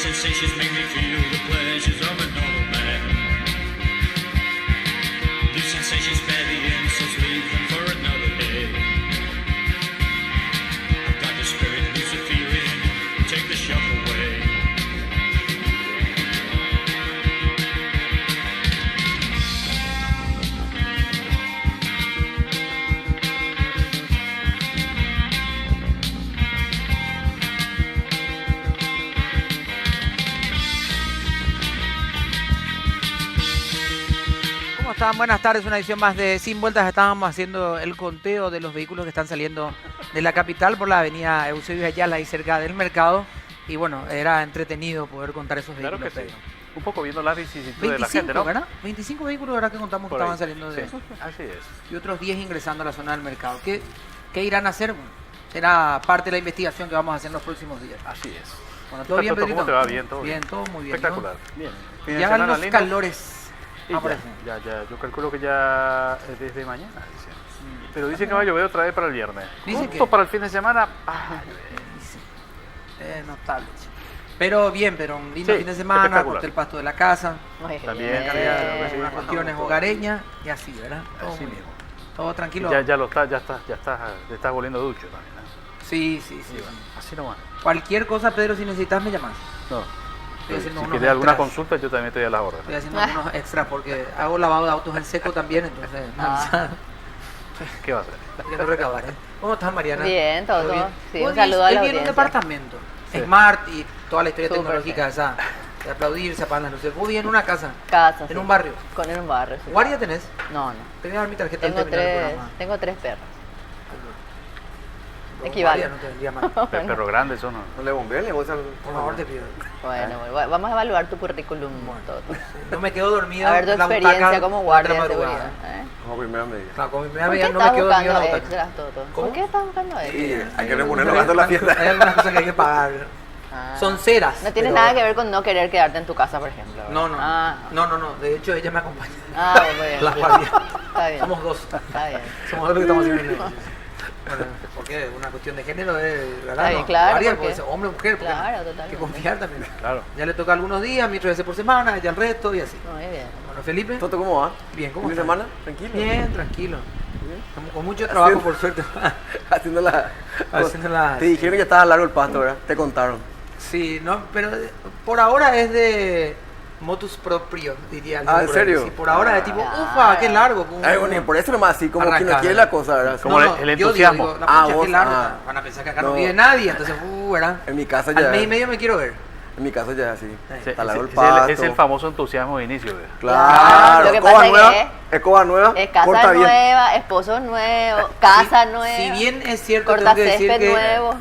Sensations make me feel the pleasures of a normal man. New sensations bear the insults, leave them for another day. I've got the spirit, lose the feeling, take the shock away. Buenas tardes, una edición más de Sin Vueltas. Estábamos haciendo el conteo de los vehículos que están saliendo de la capital por la avenida Eusebio Ayala y cerca del mercado. Y bueno, era entretenido poder contar esos vehículos. Claro que sí. Un poco viendo las vicisitudes de la 25, gente, ¿no? ¿verdad? 25 vehículos, ¿verdad? Que contamos que estaban saliendo de sí, así es. Y otros 10 ingresando a la zona del mercado. ¿Qué irán a hacer? Bueno, será parte de la investigación que vamos a hacer en los próximos días. Así es. Bueno, ¿todo bien, Pedrito? ¿Cómo te va? Bien, todo bien. Todo muy bien, espectacular. ¿no? Bien. Llegan los calores. Ya, yo calculo que ya desde mañana, dicen. Pero dicen que va a llover otra vez para el viernes. Justo para el fin de semana. Notable. Pero bien, pero un lindo fin de semana, corté el pasto de la casa. También. Unas cuestiones hogareñas y así, ¿verdad? Todo así muy bien. mismo. Todo tranquilo. Ya estás volviendo ducho también, ¿no? Sí. Bueno, así nomás. Cualquier cosa, Pedro, si necesitas me llamas. No. Si quieres quieres alguna consulta, yo también estoy a la orden. Estoy haciendo algunos extras porque hago lavado de autos en seco también, entonces... ¿Qué va a hacer? Quiero recabar, ¿eh? ¿Cómo estás, Mariana? Bien, todo bien. Sí, un a saludo a la audiencia. audiencia. Un departamento, Smart y toda la historia tecnológica esa, de aplaudir, se apagan las luces. Vos en una casa, en un barrio. En un barrio, sí. ¿Guardia tenés? No. Te voy a dar mi tarjeta tengo del terminal del programa. Tengo 3 perros. Equivale. No te vendría mal. Perro grande, eso no. No le bombeen, le voy a hacer... Por favor, te pido. Bueno, vamos a evaluar tu currículum. Todo. No me quedo dormida. A ver tu experiencia como guardia de seguridad. Como primera medida. Claro, como primera medida no me quedo dormida. ¿Por qué estás buscando extras, Toto? ¿Por qué estás buscando extras? Sí, hay que reponer los gastos de la fiesta. Hay algunas cosas que hay que pagar. Son ceras. No tiene nada que ver con no querer quedarte en tu casa, por ejemplo. No. No. De hecho, ella me acompaña. Muy bien. Las guardias. Está bien. Somos dos. Está bien. Somos dos los que estamos haciendo el negocio. Bueno, porque una cuestión de género es, ¿verdad? Bien, claro. Varias, puede ser hombre o mujer. Claro, totalmente. Hay que confiar también. Claro. Ya le toca algunos días, 3 veces por semana, ya el resto y así. Muy bien. Bueno, Felipe. ¿Toto cómo va? Bien, ¿cómo ¿Fin de estás? semana? ¿Tranquilo? Bien, tranquilo. Con mucho trabajo, por suerte. Haciendo la... Te dijeron que ya estaba largo el pasto, ¿verdad? Te contaron. Sí, no, pero por ahora es de motus proprio, diría. ¿En serio? Sí, por ahora es tipo, ufa, qué largo. Bueno, por eso nomás así, como que no quiere la cosa, ¿verdad? Como el entusiasmo. Yo digo, la pucha, vos, qué largo. Van a pensar que acá no vive nadie, entonces, ¿verdad? En mi casa Al ya... mes y medio me quiero ver. En mi casa ya es así. Sí, Está largo el pasto. es el famoso entusiasmo de inicio, ¿verdad? Claro. Lo que Escoba pasa nueva, es escoba nueva, Es casa corta bien. nueva, esposo nuevo, casa nueva. Si bien es cierto, tengo que decir cortacésped que nuevo.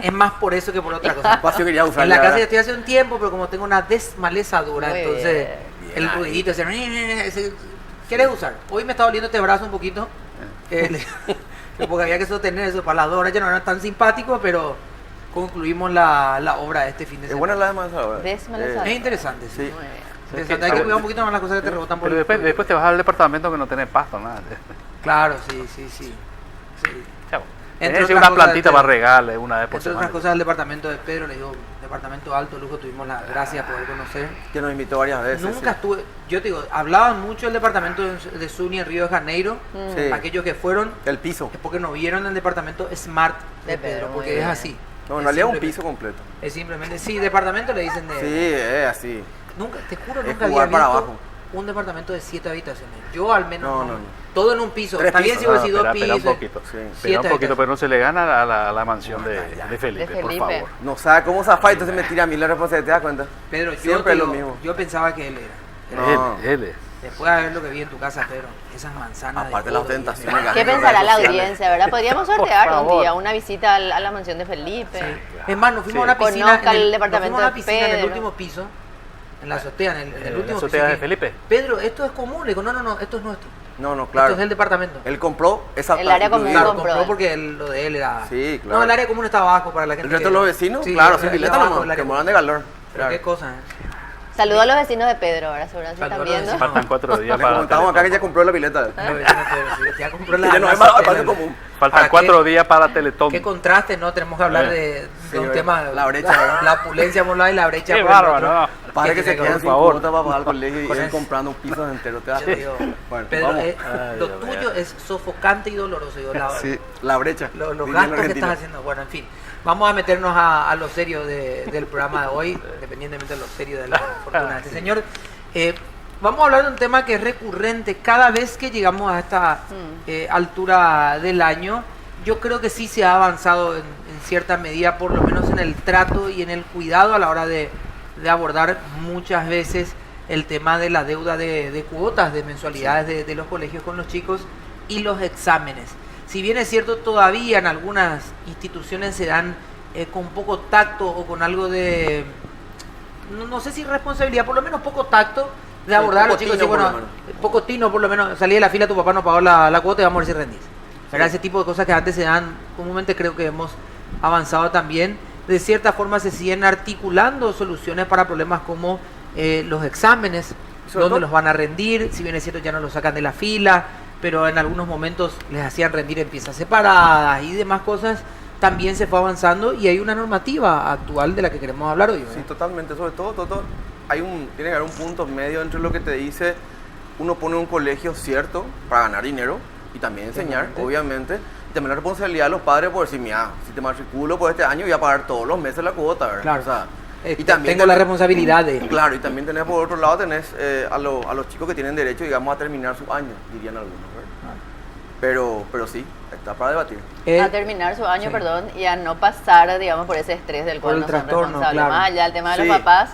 es más por eso que por otra cosa. Espacio quería usar En la ya, casa ¿verdad? ya estoy hace un tiempo, pero como tengo una desmalezadura, Muy entonces bien. el ruidito ese, ¿quieres usar? Hoy me está doliendo este brazo un poquito, porque había que sostener eso para las 2 horas, ya no era tan simpático, pero concluimos la obra de este fin de Es semana. buena la desmalezadora. Desmalezadora. Es interesante, sí. Sí. Muy bien. Interesante. Hay que cuidar un poquito más las cosas que te rebotan por Pero el después te vas al departamento que no tenés pasto, nada. Claro, sí. Chavo. Entre Tenés otras una cosas, plantita para regalarle una vez por Entre semana. otras cosas del departamento de Pedro, le digo, departamento alto lujo, tuvimos la gracia de poder conocer. Que nos invitó varias veces. Nunca estuve, yo te digo, hablaban mucho del departamento de Zuni en Río de Janeiro, Sí. aquellos que fueron, El piso. es porque no vieron el departamento Smart de De Pedro, Pedro, porque muy es bien. así. No, en Es realidad un simplemente- piso completo. Es simplemente, sí, departamento le dicen de... Sí, es así. Nunca, te juro, Es nunca había jugar visto para abajo. un departamento de 7 habitaciones. Yo al menos No. todo en un piso. 3 Está bien pisos. si vos decís 2 Espera un pisos. poquito. Sí. Espera un 7 poquito, habitaciones. pero no se le gana a la mansión de Felipe, De por Felipe. favor. No sabe cómo zafar, entonces me tira a mí la responsabilidad, ¿te das cuenta? Pedro, yo, Siempre te es lo digo, mismo. yo pensaba que él era. No. Él es. Después de ver lo que vi en tu casa, Pedro, esas manzanas Aparte de las oro, tentaciones. Dios mío. ¿Qué pensará la audiencia, verdad? Podríamos sortear un favor. día una visita a la mansión de Felipe. Es más, nos fuimos a una piscina, Conozca el departamento nos fuimos a una de piscina en el Pedro. último piso En la azotea, en el último. ¿La azotea piso de que, Felipe? Pedro, esto es común. Le digo, no, esto es nuestro. No, claro. Esto es el departamento. Él compró esa El área común. Claro, compró. compró porque lo de él era... Sí, claro. No, el área común está abajo para la gente. ¿El resto de los vecinos? Sí, Claro, el- sin el pileta abajo nomás, del área que común. moran de calor. Pero Claro. qué cosa, Saludos a los vecinos de Pedro, ahora seguramente Saludos a están los viendo. vecinos. Faltan 4 días Le para comentamos acá que ya compró la pileta. Los vecinos, pero sí, ya compró la... Ya no la es más azotea, aparte común. Faltan Ahora, 4 días para Teletón. Qué contraste, ¿no? Tenemos que hablar de Sí, un ¿verdad? tema... La brecha, ¿verdad? La opulencia por un lado y la brecha Qué por el otro. bárbaro. Para que se tiene queden por sin favor. cuota para pagar al colegio y Con ir eso. comprando un piso entero. Te das Yo te digo, Bueno, Pedro, vamos. lo tuyo es sofocante y doloroso. Digo, Sí, la brecha. los diría en gastos que Argentina. estás haciendo. Bueno, en fin. Vamos a meternos a lo serio del programa de hoy, independientemente de lo serio de la fortuna de este señor. Vamos a hablar de un tema que es recurrente cada vez que llegamos a esta altura del año. Yo creo que sí se ha avanzado en cierta medida, por lo menos en el trato y en el cuidado a la hora de abordar muchas veces el tema de la deuda de cuotas, de mensualidades de los colegios con los chicos y los exámenes. Si bien es cierto, todavía en algunas instituciones se dan con poco tacto o con algo de, no sé si responsabilidad, por lo menos poco tacto de abordar a los chicos. tino, Decir, por bueno, lo menos. poco tino, por lo menos salí de la fila, tu papá no pagó la cuota y vamos a ver si rendís. ¿Verdad? Ese tipo de cosas que antes se dan, comúnmente creo que hemos avanzado también. De cierta forma se siguen articulando soluciones para problemas como los exámenes, Sobre dónde todo- los van a rendir, si bien es cierto ya no los sacan de la fila, pero en algunos momentos les hacían rendir en piezas separadas y demás cosas. También se fue avanzando y hay una normativa actual de la que queremos hablar hoy. Sí, totalmente. Sobre todo, tiene que haber un punto medio entre lo que te dice, uno pone un colegio cierto para ganar dinero y también enseñar, obviamente. Y también la responsabilidad de los padres por decir, mira, si te matriculo por este año voy a pagar todos los meses la cuota, ¿verdad? Claro. O sea, Y tengo la responsabilidad de... Claro, y también tenés por otro lado, tenés a los chicos que tienen derecho, digamos, a terminar su año, dirían algunos, ¿verdad? Pero sí, está para debatir. A terminar su año, sí. perdón, y a no pasar, digamos, por ese estrés del Por cual el no son trastorno, responsables. claro. Más allá del tema de Sí. los papás,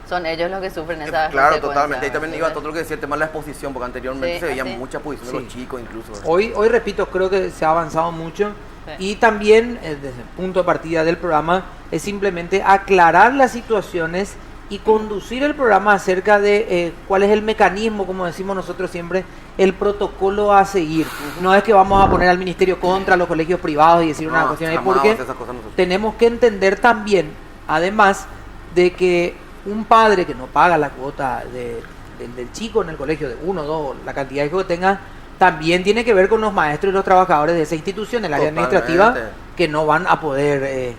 son ellos los que sufren esas Claro, consecuencias, totalmente. Ahí también iba ¿verdad? todo lo que decía el tema de la exposición, porque anteriormente Sí, se veía así. mucha exposición de Sí. los chicos incluso, ¿verdad? Hoy, repito, creo que se ha avanzado mucho Sí. y también desde el punto de partida del programa es simplemente aclarar las situaciones y conducir el programa acerca de cuál es el mecanismo, como decimos nosotros siempre, el protocolo a seguir. No es que vamos a poner al ministerio contra los colegios privados y decir una No, cuestión ahí, jamás porque vamos a hacer esas cosas nosotros. tenemos que entender también, además, de que un padre que no paga la cuota del chico en el colegio, de 1, 2, la cantidad de hijos que tenga, también tiene que ver con los maestros y los trabajadores de esa institución, el área administrativa, Totalmente. que no van a poder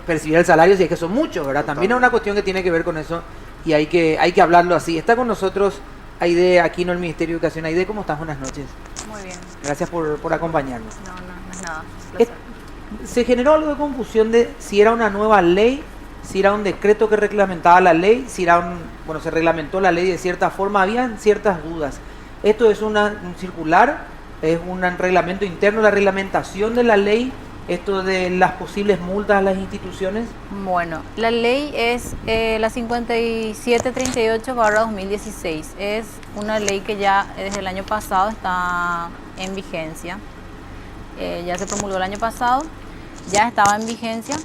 percibir el salario si es que son muchos, ¿verdad? También es una cuestión que tiene que ver con eso y hay que hablarlo así. Está con nosotros Aide Aquino, el Ministerio de Educación. Aide, ¿cómo estás? Buenas noches. Muy bien. Gracias por acompañarnos. No es nada. Se generó algo de confusión de si era una nueva ley, si era un decreto que reglamentaba la ley, si era se reglamentó la ley de cierta forma, habían ciertas dudas. Esto es un circular, es un reglamento interno, la reglamentación de la ley, esto de las posibles multas a las instituciones. Bueno, la ley es la 5738/2016. Es una ley que ya desde el año pasado está en vigencia. Ya se promulgó el año pasado, ya estaba en vigencia.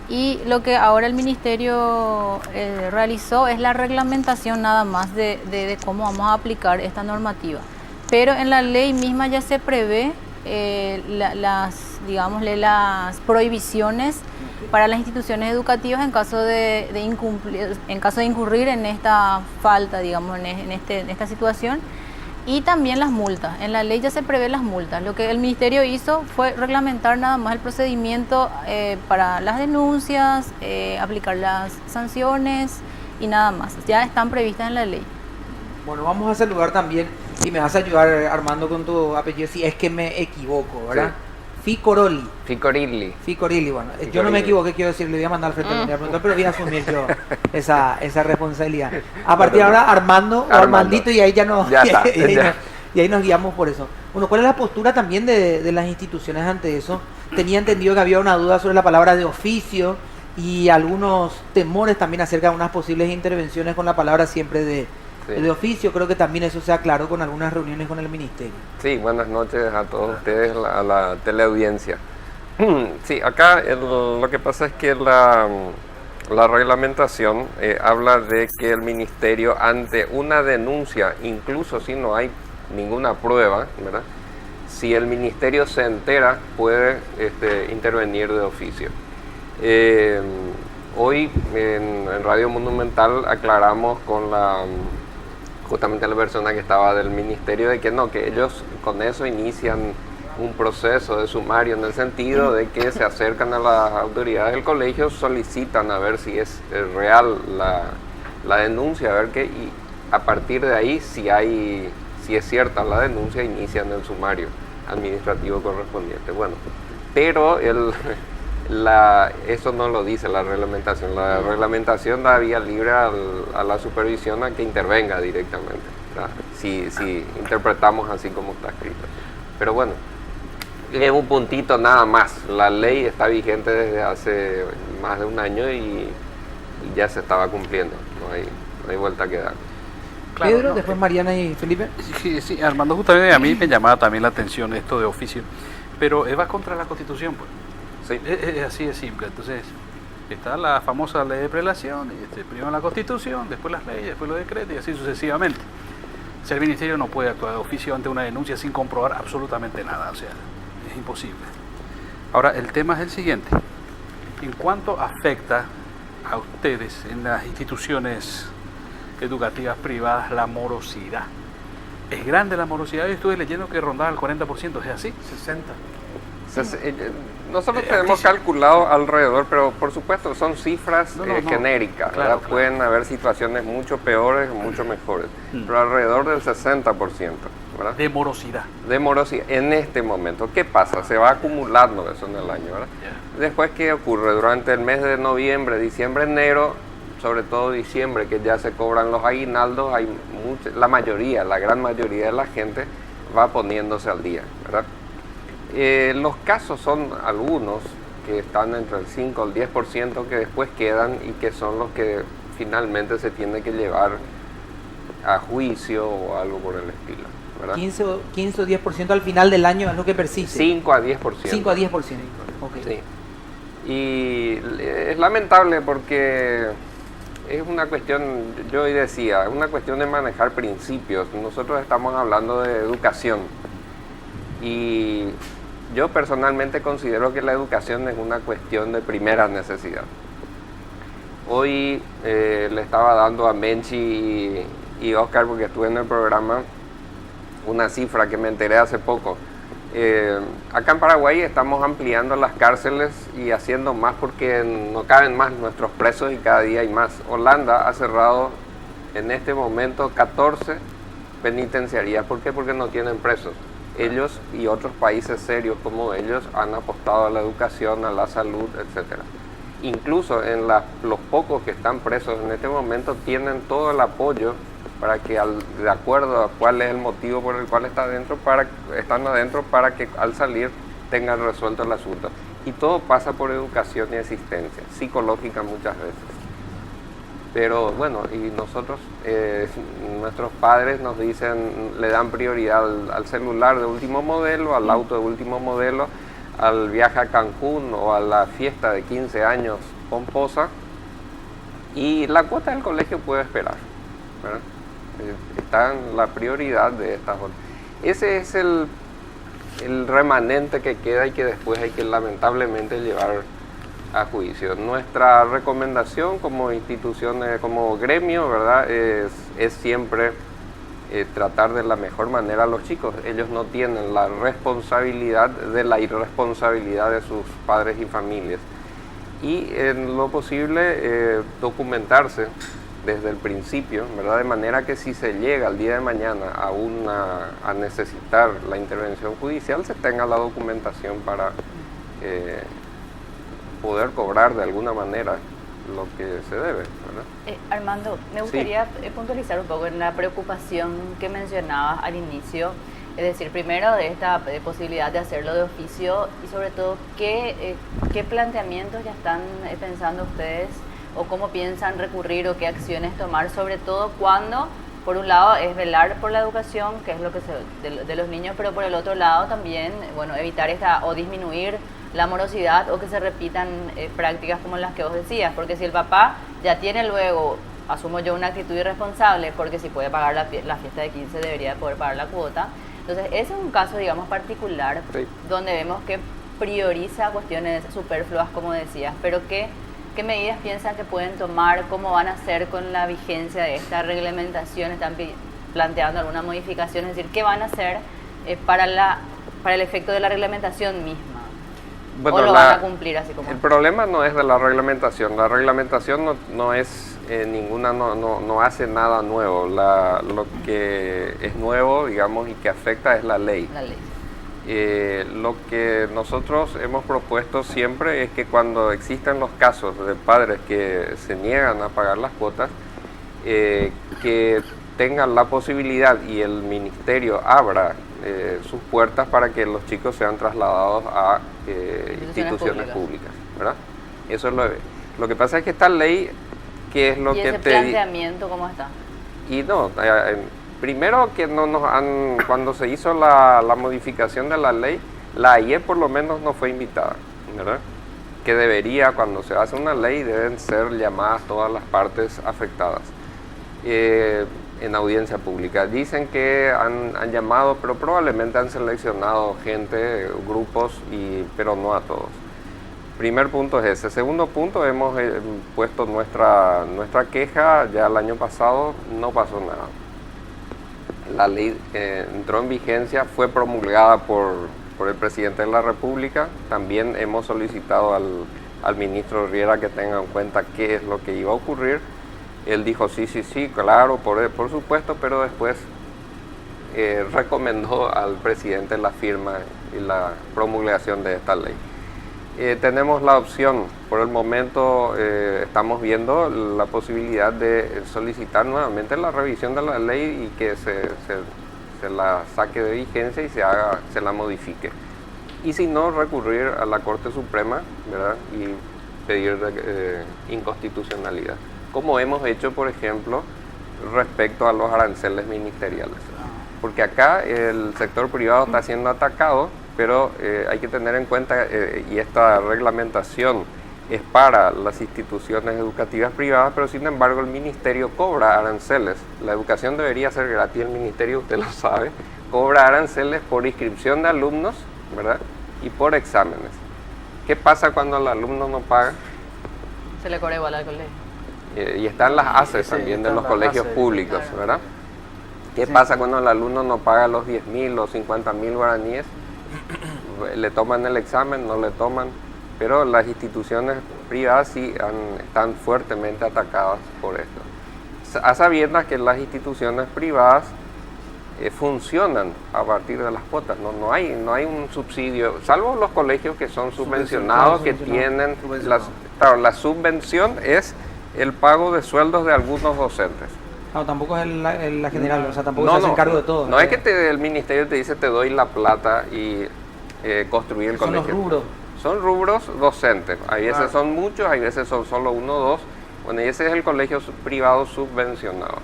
Y lo que ahora el Ministerio realizó es la reglamentación nada más de cómo vamos a aplicar esta normativa. Pero en la ley misma ya se prevé las prohibiciones para las instituciones educativas en caso de incurrir en esta falta, digamos, en esta situación. Y también las multas. En la ley ya se prevé las multas. Lo que el Ministerio hizo fue reglamentar nada más el procedimiento para las denuncias, aplicar las sanciones y nada más. Ya están previstas en la ley. Bueno, vamos a saludar también, y me vas a ayudar, Armando, con tu apellido, si es que me equivoco, ¿verdad? Ficoroli. Ficorilli. Bueno, yo no me equivoqué, quiero decir, le voy a mandar al frente del productor, pero voy a asumir yo esa responsabilidad. A partir de ahora, Armando o Armandito, y ahí ya nos, Ya está, y ahí nos guiamos por eso. Bueno, ¿cuál es la postura también de las instituciones ante eso? Tenía entendido que había una duda sobre la palabra de oficio y algunos temores también acerca de unas posibles intervenciones con la palabra siempre de oficio. Creo que también eso se aclaró con algunas reuniones con el ministerio. Sí, buenas noches a todos ustedes, a la teleaudiencia. Sí, acá lo que pasa es que La reglamentación habla de que el ministerio, ante una denuncia, incluso si no hay ninguna prueba, ¿verdad?, si el ministerio se entera, puede intervenir de oficio. Hoy en Radio Monumental aclaramos con justamente la persona que estaba del ministerio de que no, que ellos con eso inician un proceso de sumario, en el sentido de que se acercan a las autoridades del colegio, solicitan a ver si es real la denuncia, a ver qué, y a partir de ahí, si es cierta la denuncia, inician el sumario administrativo correspondiente. Bueno, pero eso no lo dice la reglamentación. La reglamentación da vía libre a la supervisión a que intervenga directamente, ¿verdad?, si interpretamos así como está escrito. Pero bueno, es un puntito nada más. La ley está vigente desde hace más de un año y ya se estaba cumpliendo. No hay vuelta que dar. Claro, Pedro, no, después Mariana y Felipe. Sí, Armando, justamente a mí me llamaba también la atención esto de oficio, pero va contra la Constitución, pues. Sí. Es así de simple. Entonces, está la famosa ley de prelación, primero la Constitución, después las leyes, después los decretos y así sucesivamente. O sea, el ministerio no puede actuar de oficio ante una denuncia sin comprobar absolutamente nada, o sea, es imposible. Ahora, el tema es el siguiente: ¿en cuánto afecta a ustedes en las instituciones educativas privadas la morosidad? ¿Es grande la morosidad? Yo estuve leyendo que rondaba el 40%, ¿es así? 60. Nosotros tenemos calculado alrededor, pero por supuesto son cifras genéricas, claro, ¿verdad? Pueden haber situaciones mucho peores, mucho mejores, pero alrededor del 60%, ¿verdad? De morosidad. De morosidad en este momento. ¿Qué pasa? Se va acumulando eso en el año, ¿verdad? Yeah. Después, ¿qué ocurre? Durante el mes de noviembre, diciembre, enero, sobre todo diciembre, que ya se cobran los aguinaldos, la gran mayoría de la gente va poniéndose al día, ¿verdad? Los casos son algunos que están entre el 5 al 10% que después quedan y que son los que finalmente se tiene que llevar a juicio o algo por el estilo, ¿verdad? 15 o 10% al final del año es lo que persiste. 5 a 10%. 5 a 10%. Okay. Sí. Y es lamentable porque es una cuestión, yo hoy decía, es una cuestión de manejar principios. Nosotros estamos hablando de educación y yo personalmente considero que la educación es una cuestión de primera necesidad. Hoy le estaba dando a Menchi y Oscar, porque estuve en el programa, una cifra que me enteré hace poco. Acá en Paraguay estamos ampliando las cárceles y haciendo más porque no caben más nuestros presos y cada día hay más. Holanda ha cerrado en este momento 14 penitenciarías. ¿Por qué? Porque no tienen presos. Ellos y otros países serios como ellos han apostado a la educación, a la salud, etc. Incluso en los pocos que están presos en este momento tienen todo el apoyo para que, de acuerdo a cuál es el motivo por el cual están adentro, para que al salir tengan resuelto el asunto. Y todo pasa por educación y asistencia, psicológica muchas veces. Pero bueno, y nosotros, nuestros padres nos dicen, le dan prioridad al celular de último modelo, al auto de último modelo, al viaje a Cancún o a la fiesta de 15 años pomposa, y la cuota del colegio puede esperar, ¿verdad? Está en la prioridad de estas. Ese es el remanente que queda y que después hay que lamentablemente llevar a juicio. Nuestra recomendación como institución, como gremio, ¿verdad?, es siempre tratar de la mejor manera a los chicos. Ellos no tienen la responsabilidad de la irresponsabilidad de sus padres y familias. Y en lo posible documentarse desde el principio, ¿verdad?, de manera que si se llega el día de mañana a necesitar la intervención judicial, se tenga la documentación para poder cobrar de alguna manera lo que se debe, ¿verdad? Armando, me gustaría puntualizar un poco en la preocupación que mencionabas al inicio, es decir, primero de esta posibilidad de hacerlo de oficio y sobre todo qué planteamientos ya están pensando ustedes o cómo piensan recurrir o qué acciones tomar, sobre todo cuando por un lado es velar por la educación, que es lo que de los niños, pero por el otro lado también, bueno, evitar o disminuir la morosidad o que se repitan prácticas como las que vos decías, porque si el papá ya tiene luego, asumo yo, una actitud irresponsable, porque si puede pagar la fiesta de 15 debería poder pagar la cuota. Entonces ese es un caso, digamos, particular, Sí. donde vemos que prioriza cuestiones superfluas, como decías, pero ¿qué medidas piensan que pueden tomar? ¿Cómo van a hacer con la vigencia de esta reglamentación? ¿Están planteando alguna modificación? Es decir, ¿qué van a hacer para el efecto de la reglamentación misma? Bueno, ¿O lo van a cumplir así como? El problema no es de la reglamentación. La reglamentación no es ninguna, no hace nada nuevo. Lo que es nuevo, digamos, y que afecta es la ley. La ley. Lo que nosotros hemos propuesto siempre es que cuando existen los casos de padres que se niegan a pagar las cuotas, que tengan la posibilidad y el ministerio abra sus puertas para que los chicos sean trasladados a instituciones públicas, ¿verdad? Eso es lo que pasa es que esta ley, que es lo ¿Y que ese te planteamiento cómo está? y no, primero que no nos han, cuando se hizo la modificación de la ley, la AIE por lo menos no fue invitada, ¿verdad? Que debería, cuando se hace una ley, deben ser llamadas todas las partes afectadas en audiencia pública. Dicen que han llamado, pero probablemente han seleccionado gente, grupos, pero no a todos. Primer punto es ese. Segundo punto, hemos puesto nuestra queja ya el año pasado, no pasó nada. La ley entró en vigencia, fue promulgada por el presidente de la República. También hemos solicitado al ministro Riera que tenga en cuenta qué es lo que iba a ocurrir. Él dijo sí, claro, por supuesto, pero después recomendó al presidente la firma y la promulgación de esta ley. Tenemos la opción, por el momento estamos viendo la posibilidad de solicitar nuevamente la revisión de la ley y que se la saque de vigencia y se la modifique. Y si no, recurrir a la Corte Suprema, ¿verdad? Y pedir inconstitucionalidad, como hemos hecho, por ejemplo, respecto a los aranceles ministeriales. Porque acá el sector privado está siendo atacado, pero hay que tener en cuenta, y esta reglamentación es para las instituciones educativas privadas, pero sin embargo el ministerio cobra aranceles. La educación debería ser gratis, el ministerio, usted lo sabe, cobra aranceles por inscripción de alumnos, ¿verdad? Y por exámenes. ¿Qué pasa cuando el alumno no paga? Se le cobra igual al colegio. Y están las ACES también de los colegios públicos, ¿verdad? ¿Qué pasa cuando el alumno no paga los 10.000 o 50.000 guaraníes? Le toman el examen, no le toman, pero las instituciones privadas sí están fuertemente atacadas por esto. A sabiendas que las instituciones privadas funcionan a partir de las cuotas, no hay un subsidio, salvo los colegios que son subvencionados, que tienen la subvención es el pago de sueldos de algunos docentes. No, tampoco es la general, o sea, tampoco se hace cargo de todo. No es que el ministerio te dice te doy la plata y construir el colegio. Son los rubros. Son rubros docentes. Hay veces son muchos, hay veces son solo uno o dos. Bueno, y ese es el colegio privado subvencionado.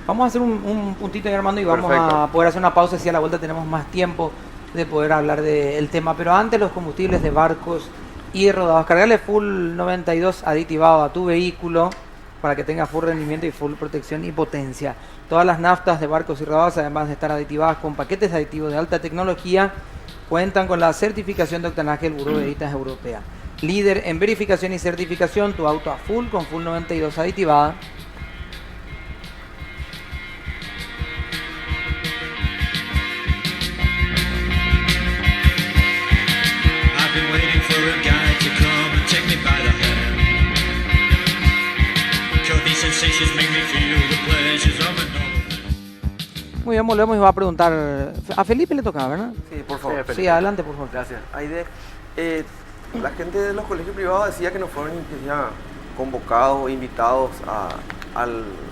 Vamos a hacer un puntito ahí, Armando, y vamos a poder hacer una pausa si a la vuelta tenemos más tiempo de poder hablar del tema. Pero antes, los combustibles de barcos y rodados. Cargarle full 92 aditivado a tu vehículo para que tenga full rendimiento y full protección y potencia. Todas las naftas de barcos y rodados, además de estar aditivadas con paquetes aditivos de alta tecnología, cuentan con la certificación de octanaje del Buró de Veritas Europea. Líder en verificación y certificación, tu auto a full con full 92 aditivada. I've been waiting for a guy to come and take me by the hand. Sure, these sensations make me feel the pleasures of an old. Muy bien, volvemos y va a preguntar. A Felipe le tocaba, ¿verdad? Sí, por favor. Sí, adelante, por favor. Gracias. Aide, la gente de los colegios privados decía que no fueron ya convocados o invitados a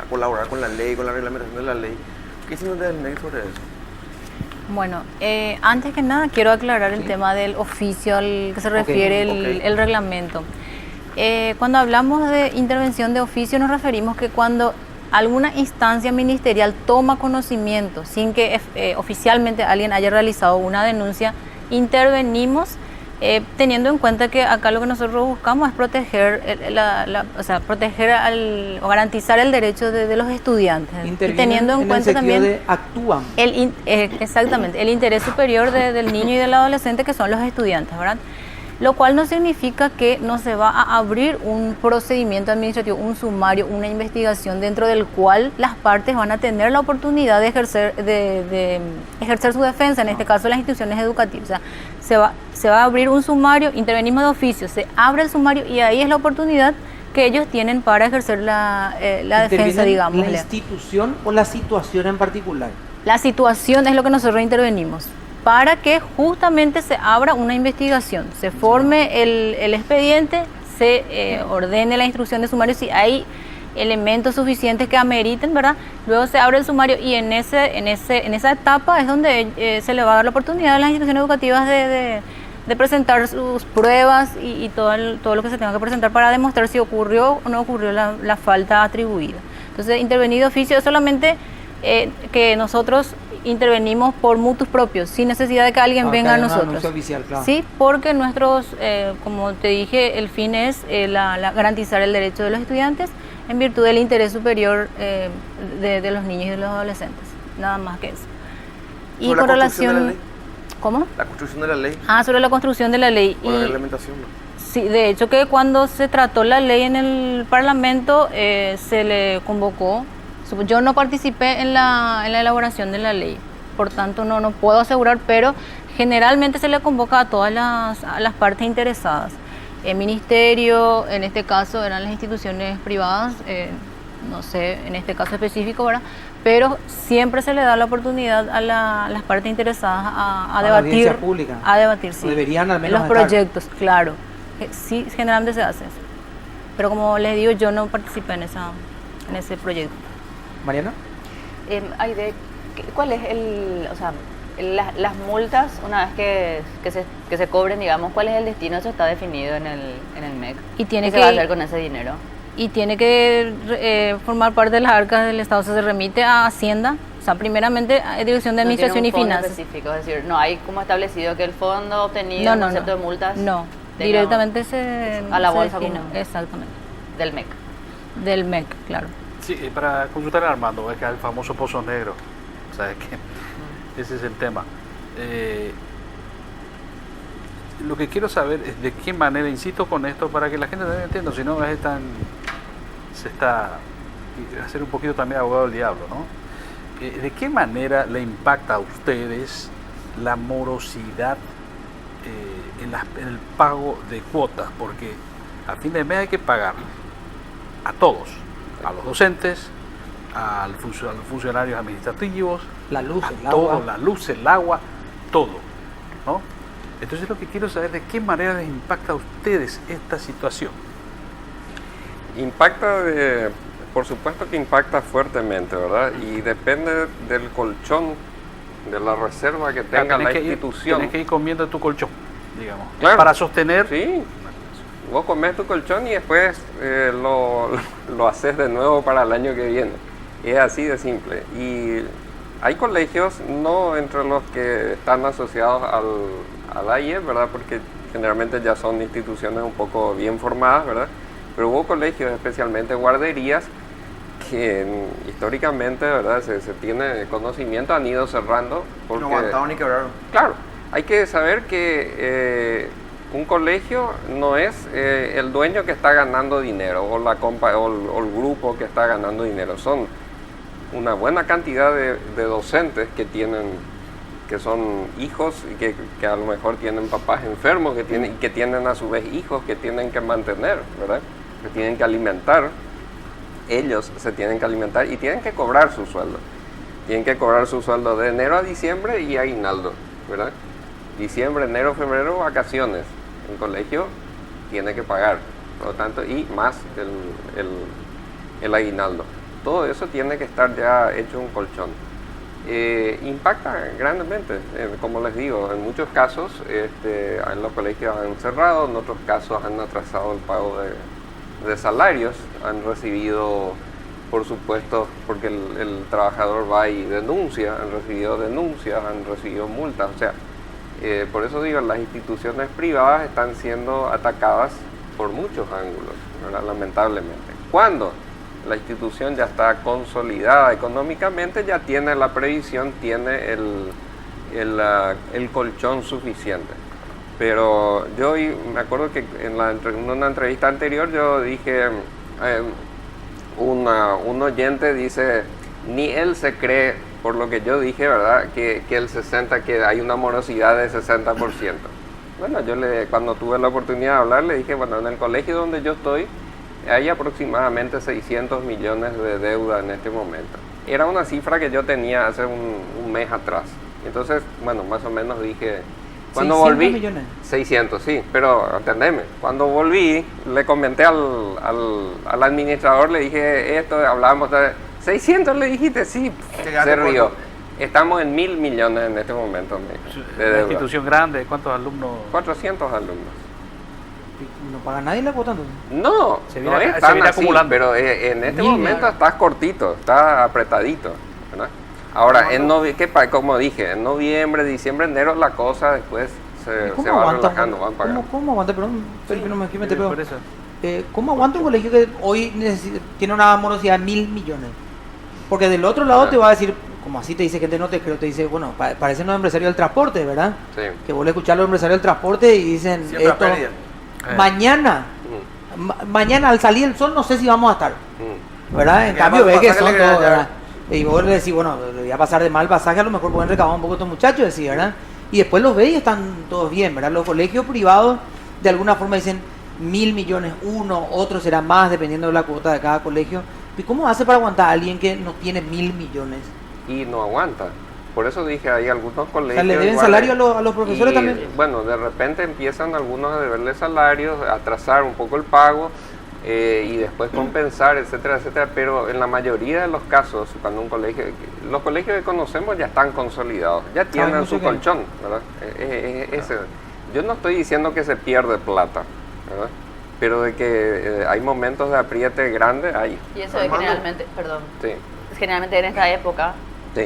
colaborar con la ley, con la reglamentación de la ley. ¿Qué hicieron del MEC sobre eso? Bueno, antes que nada quiero aclarar el tema del oficio al que se refiere el reglamento. Cuando hablamos de intervención de oficio nos referimos que cuando alguna instancia ministerial toma conocimiento sin que oficialmente alguien haya realizado una denuncia, intervenimos Teniendo en cuenta que acá lo que nosotros buscamos es proteger, o sea, proteger o garantizar el derecho de los estudiantes. Y Intervienen teniendo en el cuenta sentido también de actúan. exactamente, el interés superior del niño y del adolescente, que son los estudiantes, ¿verdad? Lo cual no significa que no se va a abrir un procedimiento administrativo, un sumario, una investigación dentro del cual las partes van a tener la oportunidad de ejercer su defensa, en este caso las instituciones educativas. O sea, se va a abrir un sumario, intervenimos de oficio, se abre el sumario y ahí es la oportunidad que ellos tienen para ejercer la defensa, ¿Intervienen digamos. la institución o la situación en particular? La situación es lo que nosotros intervenimos, para que justamente se abra una investigación, se forme el expediente, se ordene la instrucción de sumario si hay elementos suficientes que ameriten, ¿verdad? Luego se abre el sumario y en esa etapa es donde se le va a dar la oportunidad a las instituciones educativas de presentar sus pruebas y todo lo que se tenga que presentar para demostrar si ocurrió o no ocurrió la falta atribuida. Entonces, intervenido oficio es solamente que nosotros intervenimos por mutuos propios, sin necesidad de que alguien venga a nosotros. Oficial, claro. Sí, porque como te dije, el fin es garantizar el derecho de los estudiantes en virtud del interés superior de los niños y de los adolescentes, nada más que eso. Y ¿Sobre con la construcción de la relación... ley? ¿Cómo? La construcción de la ley Sobre la construcción de la ley. o la reglamentación, ¿no? Sí, de hecho que cuando se trató la ley en el Parlamento se le convocó. Yo no participé en la elaboración de la ley, por tanto no puedo asegurar, pero generalmente se le convoca a todas las partes interesadas. El ministerio, en este caso eran las instituciones privadas, no sé, en este caso específico, ¿verdad? Pero siempre se le da la oportunidad a las partes interesadas a debatir. Audiencia pública. A debatir, sí. O deberían al menos los estar. proyectos, claro. Sí, generalmente se hace eso. Pero como les digo, yo no participé en ese proyecto. Mariana. Aide, ¿cuál es las multas, una vez que se cobren, digamos, cuál es el destino? Eso está definido en el MEC. Y tiene ¿Qué se va a hacer con ese dinero? Y tiene que formar parte de las arcas del Estado, se remite a Hacienda, o sea, primeramente a Dirección de Administración y Finanzas. Específico, es decir, no hay como establecido que el fondo obtenido en concepto de multas. No, directamente a la bolsa define. común. Exactamente. Del MEC. Del MEC, claro. Sí, para consultar a Armando, es que el famoso pozo negro, ¿sabes qué? Ese es el tema. Lo que quiero saber es de qué manera, insisto con esto, para que la gente también entienda, si no se está a ser un poquito también abogado del diablo, ¿no? ¿De qué manera le impacta a ustedes la morosidad en el pago de cuotas? Porque a fin de mes hay que pagar a todos, a los docentes, a los funcionarios administrativos, La luz, el todo, agua. la luz, el agua, todo, ¿no? Entonces lo que quiero saber es de qué manera les impacta a ustedes esta situación. Por supuesto que impacta fuertemente, ¿verdad? Y depende del colchón, de la reserva que tenga la institución. Tienes que ir comiendo tu colchón, digamos, Claro. para sostener. Sí, vos comés tu colchón y después lo haces de nuevo para el año que viene. Es así de simple. Y hay colegios, no entre los que están asociados al AIE, ¿verdad? Porque generalmente ya son instituciones un poco bien formadas, ¿verdad? Pero hubo colegios, especialmente guarderías, que históricamente, ¿verdad? Se tiene conocimiento, han ido cerrando. Porque, No aguantaban ni quebraron. claro, hay que saber que un colegio no es el dueño que está ganando dinero o o el grupo que está ganando dinero. Son una buena cantidad de docentes que son hijos y que a lo mejor tienen papás enfermos, que tienen a su vez hijos que tienen que mantener, ¿verdad? Que tienen que alimentar. Ellos se tienen que alimentar y tienen que cobrar su sueldo. Tienen que cobrar su sueldo de enero a diciembre y aguinaldo, ¿verdad? Diciembre, enero, febrero, vacaciones. El colegio tiene que pagar, por lo tanto, y más el aguinaldo. Todo eso tiene que estar ya hecho un colchón. Impacta grandemente, como les digo, en muchos casos en los colegios han cerrado, en otros casos han atrasado el pago de salarios, han recibido, por supuesto, porque el trabajador va y denuncia, han recibido denuncias, han recibido multas, o sea, Por eso digo, las instituciones privadas están siendo atacadas por muchos ángulos, ¿verdad? Lamentablemente. Cuando la institución ya está consolidada económicamente, ya tiene la previsión, tiene el colchón suficiente. Pero yo me acuerdo que en una entrevista anterior yo dije, un oyente dice, ni él se cree, por lo que yo dije, ¿verdad? Que que hay una morosidad de 60%. Bueno, cuando tuve la oportunidad de hablar, le dije, bueno, en el colegio donde yo estoy, hay aproximadamente 600 millones de deuda en este momento. Era una cifra que yo tenía hace un mes atrás. Entonces, bueno, más o menos dije, cuando 600 volví... millones. 600, sí, pero entendeme, cuando volví, le comenté al administrador, le dije esto, hablábamos de 600, le dijiste, sí, se rió. Estamos en 1.000 millones en este momento de Una deuda. institución grande, ¿cuántos alumnos? 400 alumnos. No paga nadie la cuota entonces. No, Se no viene- es se tan viene así, acumulando. pero en este 1.000 momento millones. estás cortito, estás apretadito, ¿verdad? Ahora, como dije, en noviembre, diciembre, enero la cosa después se ¿Cómo va aguanta? relajando, van pagando. ¿Cómo aguanta? Perdón, Felipe, no me quiero meter, Por pero eso. ¿cómo aguanta un colegio que hoy tiene una morosidad de 1.000 millones? Porque del otro lado te va a decir, como así te dice gente, no te creo, te dice, bueno, parecen los empresarios del transporte, ¿verdad? Sí. Que vos le escuchás a los empresarios del transporte y dicen, Siempre a esto, pérdida. mañana, mañana al salir el sol no sé si vamos a estar, ¿verdad? En Que cambio además ves que pasaje son le todos, queda ¿verdad? Y vos le decís, bueno, le voy a pasar de mal pasaje, a lo mejor pueden recabar un poco estos muchachos, decís, ¿verdad? Y después los ves y están todos bien, ¿verdad? Los colegios privados de alguna forma dicen 1.000 millones, uno, otro será más, dependiendo de la cuota de cada colegio. ¿Y cómo hace para aguantar a alguien que no tiene 1.000 millones? Y no aguanta. Por eso dije, hay algunos O colegios... sea, ¿le deben igual, salario a los profesores y, también? Bueno, de repente empiezan algunos a deberle salarios, a atrasar un poco el pago y después compensar, etcétera, etcétera. Pero en la mayoría de los casos, cuando los colegios que conocemos ya están consolidados, ya tienen mucho su que- colchón, ¿verdad? Yo no estoy diciendo que se pierde plata, ¿verdad? Pero de que hay momentos de apriete grande, hay. Y eso es Armando. generalmente, perdón, Sí, es generalmente en esta época. sí,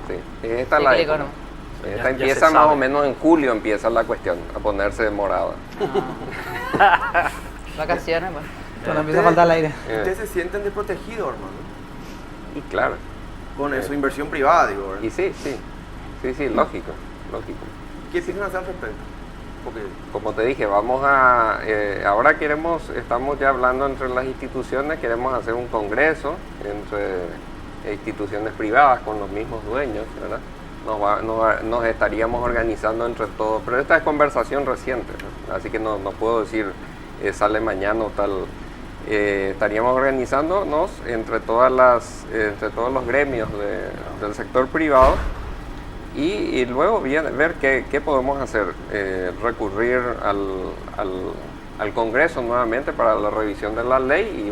sí. Esta es Sí, la que época. no. Esta Ya empieza se más sabe. o menos en julio, empieza la cuestión, a ponerse morada. Vacaciones, bueno. Cuando empieza a faltar el aire. Ustedes se sienten desprotegidos, hermano, Y claro, con su inversión privada, digo, ¿verdad? y sí, lógico. ¿Qué piensan hacer al respecto? Porque Como te dije, ahora estamos ya hablando entre las instituciones, queremos hacer un congreso entre instituciones privadas con los mismos dueños, ¿verdad? Nos estaríamos organizando entre todos, pero esta es conversación reciente, ¿no? Así que no puedo decir sale mañana o tal. Estaríamos organizándonos entre todos los gremios del sector privado y luego ver qué podemos hacer, recurrir al Congreso nuevamente para la revisión de la ley y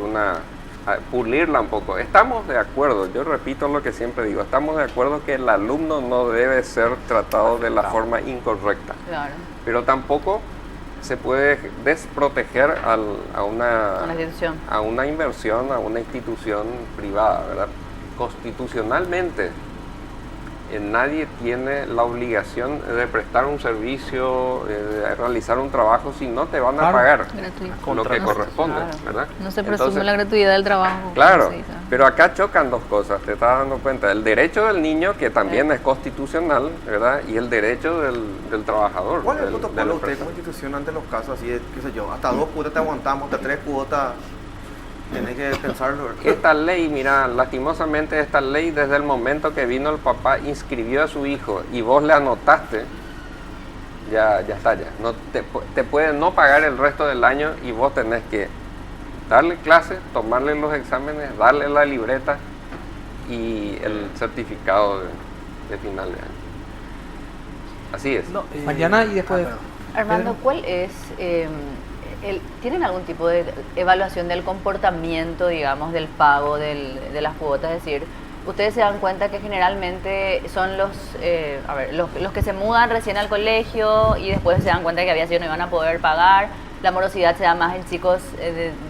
pulirla un poco. Estamos de acuerdo, yo repito lo que siempre digo, estamos de acuerdo que el alumno no debe ser tratado de la forma incorrecta, Claro, pero tampoco se puede desproteger una institución. a una inversión, a una institución privada, ¿verdad? Constitucionalmente, nadie tiene la obligación de prestar un servicio, de realizar un trabajo si no te van a Claro. pagar Gratuito. lo que Contrato. corresponde, Claro. ¿verdad? No se presume Entonces, la gratuidad del trabajo. claro, como se dice. pero acá chocan dos cosas, te estás dando cuenta, el derecho del niño, que también es constitucional, ¿verdad? Y el derecho del trabajador. ¿cuál es el de la protocolo de ustedes empresa. como institución ante los casos así de, qué sé yo, hasta 2 cuotas te aguantamos, hasta 3 cuotas tenés que pensarlo? ¿verdad? Esta ley, mira, lastimosamente esta ley desde el momento que vino el papá, inscribió a su hijo y vos le anotaste, ya está, ya. No, te pueden no pagar el resto del año y vos tenés que darle clase, tomarle los exámenes, darle la libreta y el certificado de final de año. Así es. No, Mañana y después. perdón. Armando, ¿cuál es, tienen algún tipo de evaluación del comportamiento, digamos, del pago de las cuotas? Es decir, ustedes se dan cuenta que generalmente son los que se mudan recién al colegio y después se dan cuenta que había sido no iban a poder pagar. La morosidad se da más en chicos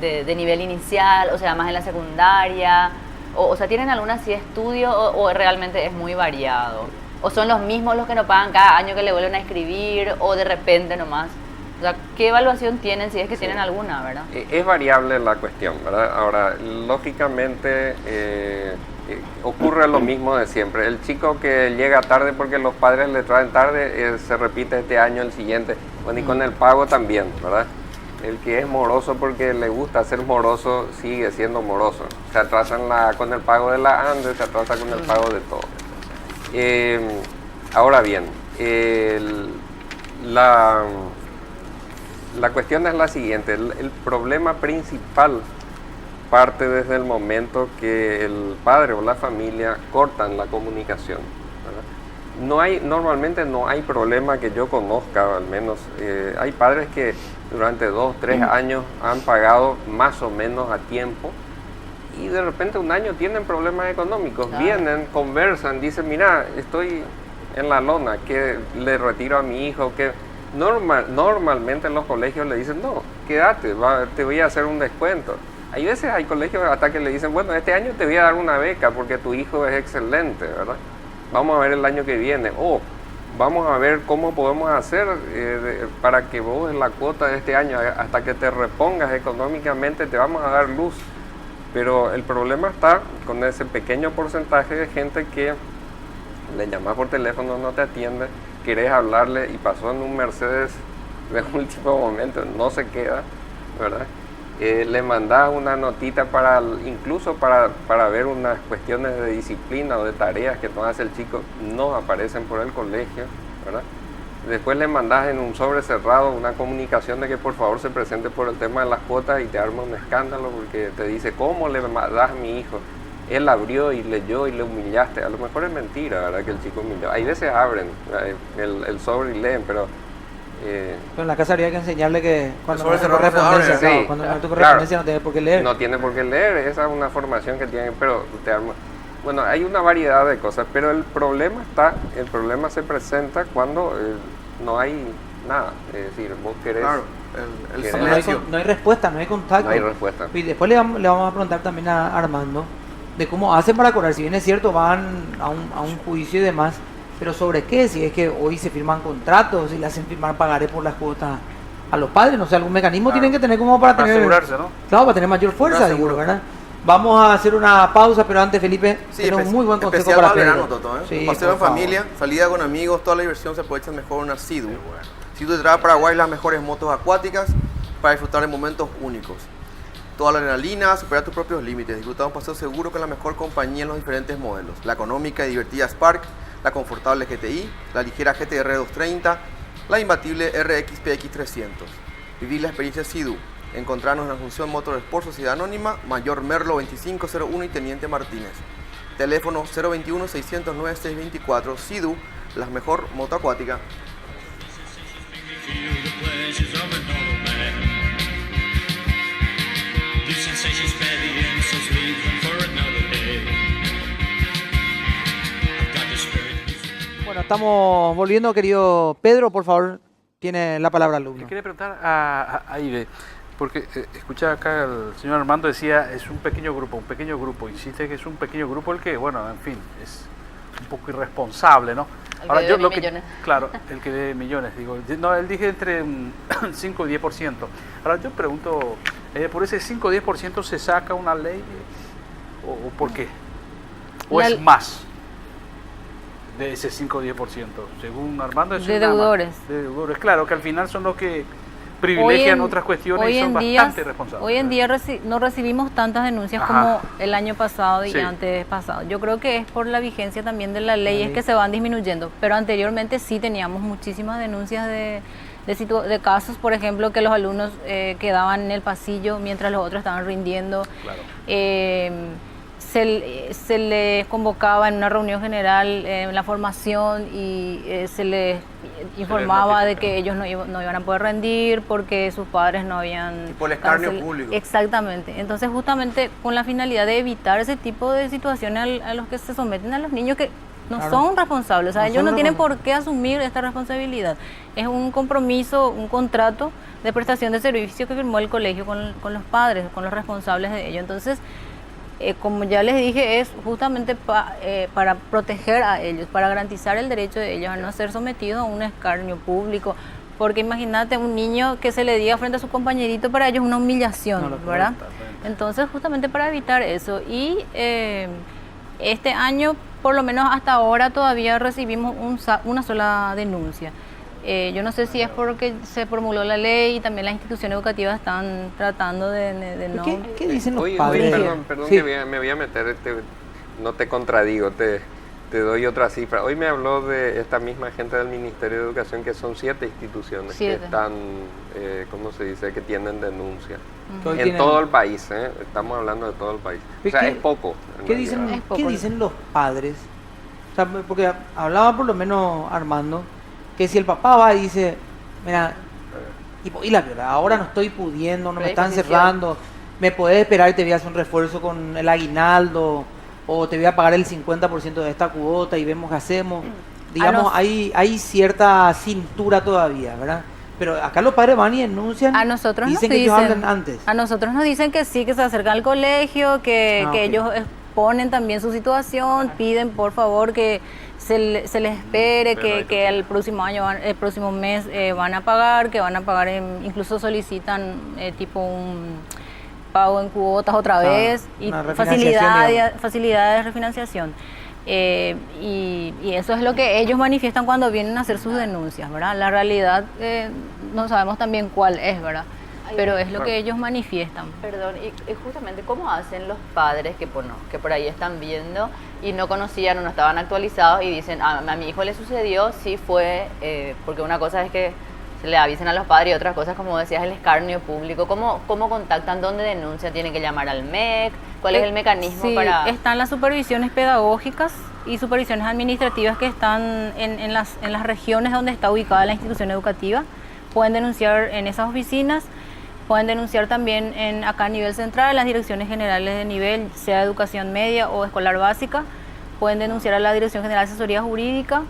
de nivel inicial, o sea, más en la secundaria. O sea, ¿tienen algún así estudio o realmente es muy variado? ¿O son los mismos los que no pagan cada año que le vuelven a inscribir o de repente nomás? O sea, ¿qué evaluación tienen si es que tienen alguna, verdad? Es variable la cuestión, ¿verdad? Ahora, lógicamente ocurre lo mismo de siempre. El chico que llega tarde porque los padres le traen tarde, se repite este año, el siguiente. Bueno, y con el pago también, ¿verdad? El que es moroso porque le gusta ser moroso, sigue siendo moroso. Se atrasan con el pago de la ANDE, se atrasa con el pago de todo. Ahora bien, la cuestión es la siguiente. El problema principal parte desde el momento que el padre o la familia cortan la comunicación, ¿verdad? Normalmente no hay problema que yo conozca, al menos. Hay padres que durante 2, 3 años han pagado más o menos a tiempo y de repente un año tienen problemas económicos. Claro. Vienen, conversan, dicen, mira, estoy en la lona, que le retiro a mi hijo, que normalmente en los colegios le dicen, no, quédate, te voy a hacer un descuento. Hay veces hay colegios hasta que le dicen, bueno, este año te voy a dar una beca porque tu hijo es excelente, ¿verdad? Vamos a ver el año que viene. O vamos a ver cómo podemos hacer para que vos en la cuota de este año, hasta que te repongas económicamente, te vamos a dar luz. Pero el problema está con ese pequeño porcentaje de gente que le llamas por teléfono, no te atiende, querés hablarle y pasó en un Mercedes de último momento, no se queda, ¿verdad? Le mandás una notita incluso para ver unas cuestiones de disciplina o de tareas que no hace el chico, no aparecen por el colegio, ¿verdad? Después le mandás en un sobre cerrado una comunicación de que por favor se presente por el tema de las cuotas y te arma un escándalo porque te dice, ¿cómo le das a mi hijo? Él abrió y leyó y le humillaste. A lo mejor es mentira, ¿verdad? Que el chico humilló. Hay veces abren el sobre y leen, pero en la casa habría que enseñarle que cuando Sobre no hay cerrado no se correspondencia, abre. claro, Sí, cuando no hay tu claro. correspondencia no tiene por qué leer. no tiene por qué leer. Esa es una formación que tienen, pero te arma. Bueno, hay una variedad de cosas, pero el problema se presenta cuando no hay nada. Es decir, vos querés... Claro, el ¿Querés? silencio. No hay respuesta, no hay contacto. No hay respuesta. Y después le vamos a preguntar también a Armando de cómo hacen para cobrar. Si bien es cierto, van a un juicio y demás, pero ¿sobre qué? Si es que hoy se firman contratos, si le hacen firmar pagaré por las cuotas a los padres, no sé, algún mecanismo Claro. tienen que tener como para Para tener... asegurarse, ¿no? Claro, para tener mayor fuerza, Más digo, seguro. ¿verdad? Vamos a hacer una pausa, pero antes, Felipe, Sí, tiene un muy buen consejo especial para para el Pedro. verano, Toto, ¿eh? Sí, Paseo en por favor. familia, salida con amigos, toda la diversión se aprovecha mejor en una Sea-Doo. Sea-Doo te trae a Paraguay las mejores motos acuáticas para disfrutar de momentos únicos. Toda la adrenalina, superar tus propios límites. Disfrutar un paseo seguro con la mejor compañía en los diferentes modelos. La económica y divertida Spark, la confortable GTI, la ligera GTR 230, la imbatible RX PX 300. Vivir la experiencia Sea-Doo. Encontrarnos en la Asunción Motorsport Sociedad Anónima, Mayor Merlo 2501 y Teniente Martínez. Teléfono 021-609-624. Sea-Doo, la mejor moto acuática. Feel the pleasures of an old man. These sensations spare the insults, leave them for another day. I've got the spirit. Bueno, estamos volviendo, querido Pedro, por favor, tiene la palabra el Le alumno. quería preguntar a Ibe, porque escuchaba acá el señor Armando decía, es un pequeño grupo, insiste que es un pequeño grupo el que, bueno, en fin, es un poco irresponsable, ¿no? El que debe millones. Claro, el que debe millones, digo. No, él dije entre un 5 y 10%. Ahora yo pregunto, ¿por ese 5 o 10% se saca una ley? ¿O por qué? ¿O La- es más de ese 5 o 10%? Según Armando, eso De es nada más. deudores. De deudores, claro, que al final son los que privilegian otras cuestiones y son bastante responsables. Hoy en día no recibimos tantas denuncias Ajá. como el año pasado y Sí. antes pasado. Yo creo que es por la vigencia también de la ley, es ley. que se van disminuyendo. Pero anteriormente sí teníamos muchísimas denuncias de casos, por ejemplo, que los alumnos quedaban en el pasillo mientras los otros estaban rindiendo. Claro. Se les convocaba en una reunión general en la formación y se les informaba de que ellos no iban a poder rendir porque sus padres no habían... Tipo el escarnio cancel- público. Exactamente. Entonces, justamente con la finalidad de evitar ese tipo de situaciones a los que se someten a los niños que no Claro. son responsables. O sea, No ellos son no tienen responsables. por qué asumir esta responsabilidad. Es un compromiso, un contrato de prestación de servicio que firmó el colegio con los padres, con los responsables de ello. Entonces, como ya les dije, es justamente para proteger a ellos, para garantizar el derecho de ellos a no ser sometidos a un escarnio público. Porque imagínate un niño que se le diga frente a su compañerito, para ellos es una humillación, No lo ¿verdad? puedo evitar. Entonces, justamente para evitar eso. Y este año, por lo menos hasta ahora, todavía recibimos una sola denuncia. Yo no sé si es porque se promulgó la ley y también las instituciones educativas están tratando de no... ¿Qué dicen los Oye, padres? perdón Sí. que me voy a meter, no te contradigo, te doy otra cifra. Hoy me habló de esta misma gente del Ministerio de Educación que son 7 instituciones que 7. están, ¿cómo se dice?, que tienen denuncia. Que hoy En tienen- todo el país, estamos hablando de todo el país. O sea, ¿Qué- es poco. en ¿Qué realidad. dicen, Es poco. ¿Qué dicen los padres? O sea, porque hablaba por lo menos Armando, que si el papá va y dice, mira, y la verdad, ahora no estoy pudiendo, no me están Predisposición. cerrando, me podés esperar y te voy a hacer un refuerzo con el aguinaldo, o te voy a pagar el 50% de esta cuota y vemos qué hacemos. Digamos, nos- hay cierta cintura todavía, ¿verdad? Pero acá los padres van y denuncian, A nosotros dicen nos que ellos dicen, hablan antes. a nosotros nos dicen que sí, que se acercan al colegio, que Ah, ok. ellos exponen también su situación, piden por favor que se les espere, que el próximo año, el próximo mes van a pagar, que van a pagar, incluso solicitan tipo un pago en cuotas otra vez y una refinanciación, digamos. facilidades de refinanciación. Y eso es lo que ellos manifiestan cuando vienen a hacer sus denuncias, ¿verdad? La realidad no sabemos también cuál es, ¿verdad? Pero es lo que ellos manifiestan. Perdón, y justamente cómo hacen los padres que, bueno, que por ahí están viendo y no conocían o no estaban actualizados y dicen, a mi hijo le sucedió, sí fue, porque una cosa es que se le avisen a los padres y otras cosas, como decías, el escarnio público. ¿Cómo contactan? ¿Dónde denuncian? ¿Tienen que llamar al MEC? ¿Cuál es el mecanismo Sí, para...? están las supervisiones pedagógicas y supervisiones administrativas que están en las regiones donde está ubicada la institución educativa. Pueden denunciar en esas oficinas, pueden denunciar también acá a nivel central, en las direcciones generales de nivel, sea educación media o escolar básica. Pueden denunciar a la Dirección General de Asesoría Jurídica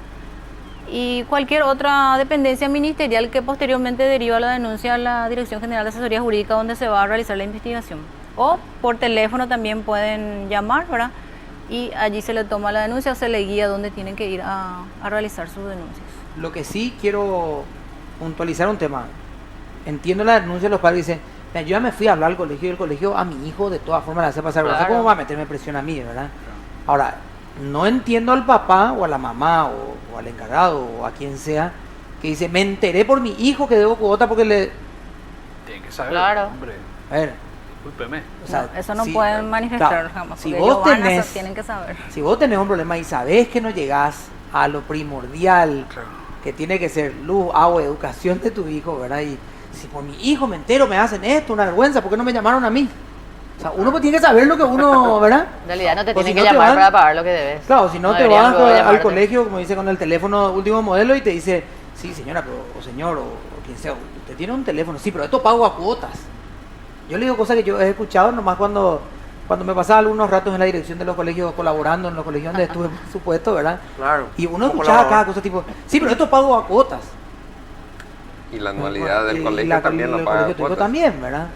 y cualquier otra dependencia ministerial que posteriormente deriva la denuncia a la Dirección General de Asesoría Jurídica, donde se va a realizar la investigación. O por teléfono también pueden llamar, ¿verdad? Y allí se le toma la denuncia o se le guía dónde tienen que ir a realizar sus denuncias. Lo que sí quiero puntualizar un tema. Entiendo la denuncia de los padres que dicen, "Mira, yo ya me fui a hablar al colegio y el colegio a mi hijo de todas formas le hace pasar vergüenza. Claro. ¿Cómo va a meterme presión a mí, verdad?" Ahora, no entiendo al papá o a la mamá o al encargado o a quien sea que dice, me enteré por mi hijo que debo cuota porque le... Tienen que saber, Claro. hombre, A ver, discúlpeme. o sea, No, eso no si- pueden manifestar claro, jamás, si porque vos ellos van a tenés- tienen que saber. Si vos tenés un problema y sabés que no llegás a lo primordial, Claro. que tiene que ser luz, agua, educación de tu hijo, ¿verdad? Y si por mi hijo me entero, me hacen esto, una vergüenza, ¿por qué no me llamaron a mí? O sea, uno pues tiene que saber lo que uno, ¿verdad? En realidad no te Pues tienen si que no te llamar van- para pagar lo que debes. Claro, si no te deberían vas luego al llamarte. colegio, como dice, con el teléfono último modelo y te dice, sí señora, pero, o señor, o quien sea, usted tiene un teléfono, sí, pero esto pago a cuotas. Yo le digo cosas que yo he escuchado nomás cuando me pasaba algunos ratos en la dirección de los colegios, colaborando en los colegios donde estuve, por supuesto, ¿verdad? Claro. Y uno Como escuchaba colaborador. cada cosa tipo, sí, pero esto pago a cuotas. Y la anualidad del Y colegio también el lo paga colegio tuyo cuotas. también, ¿verdad?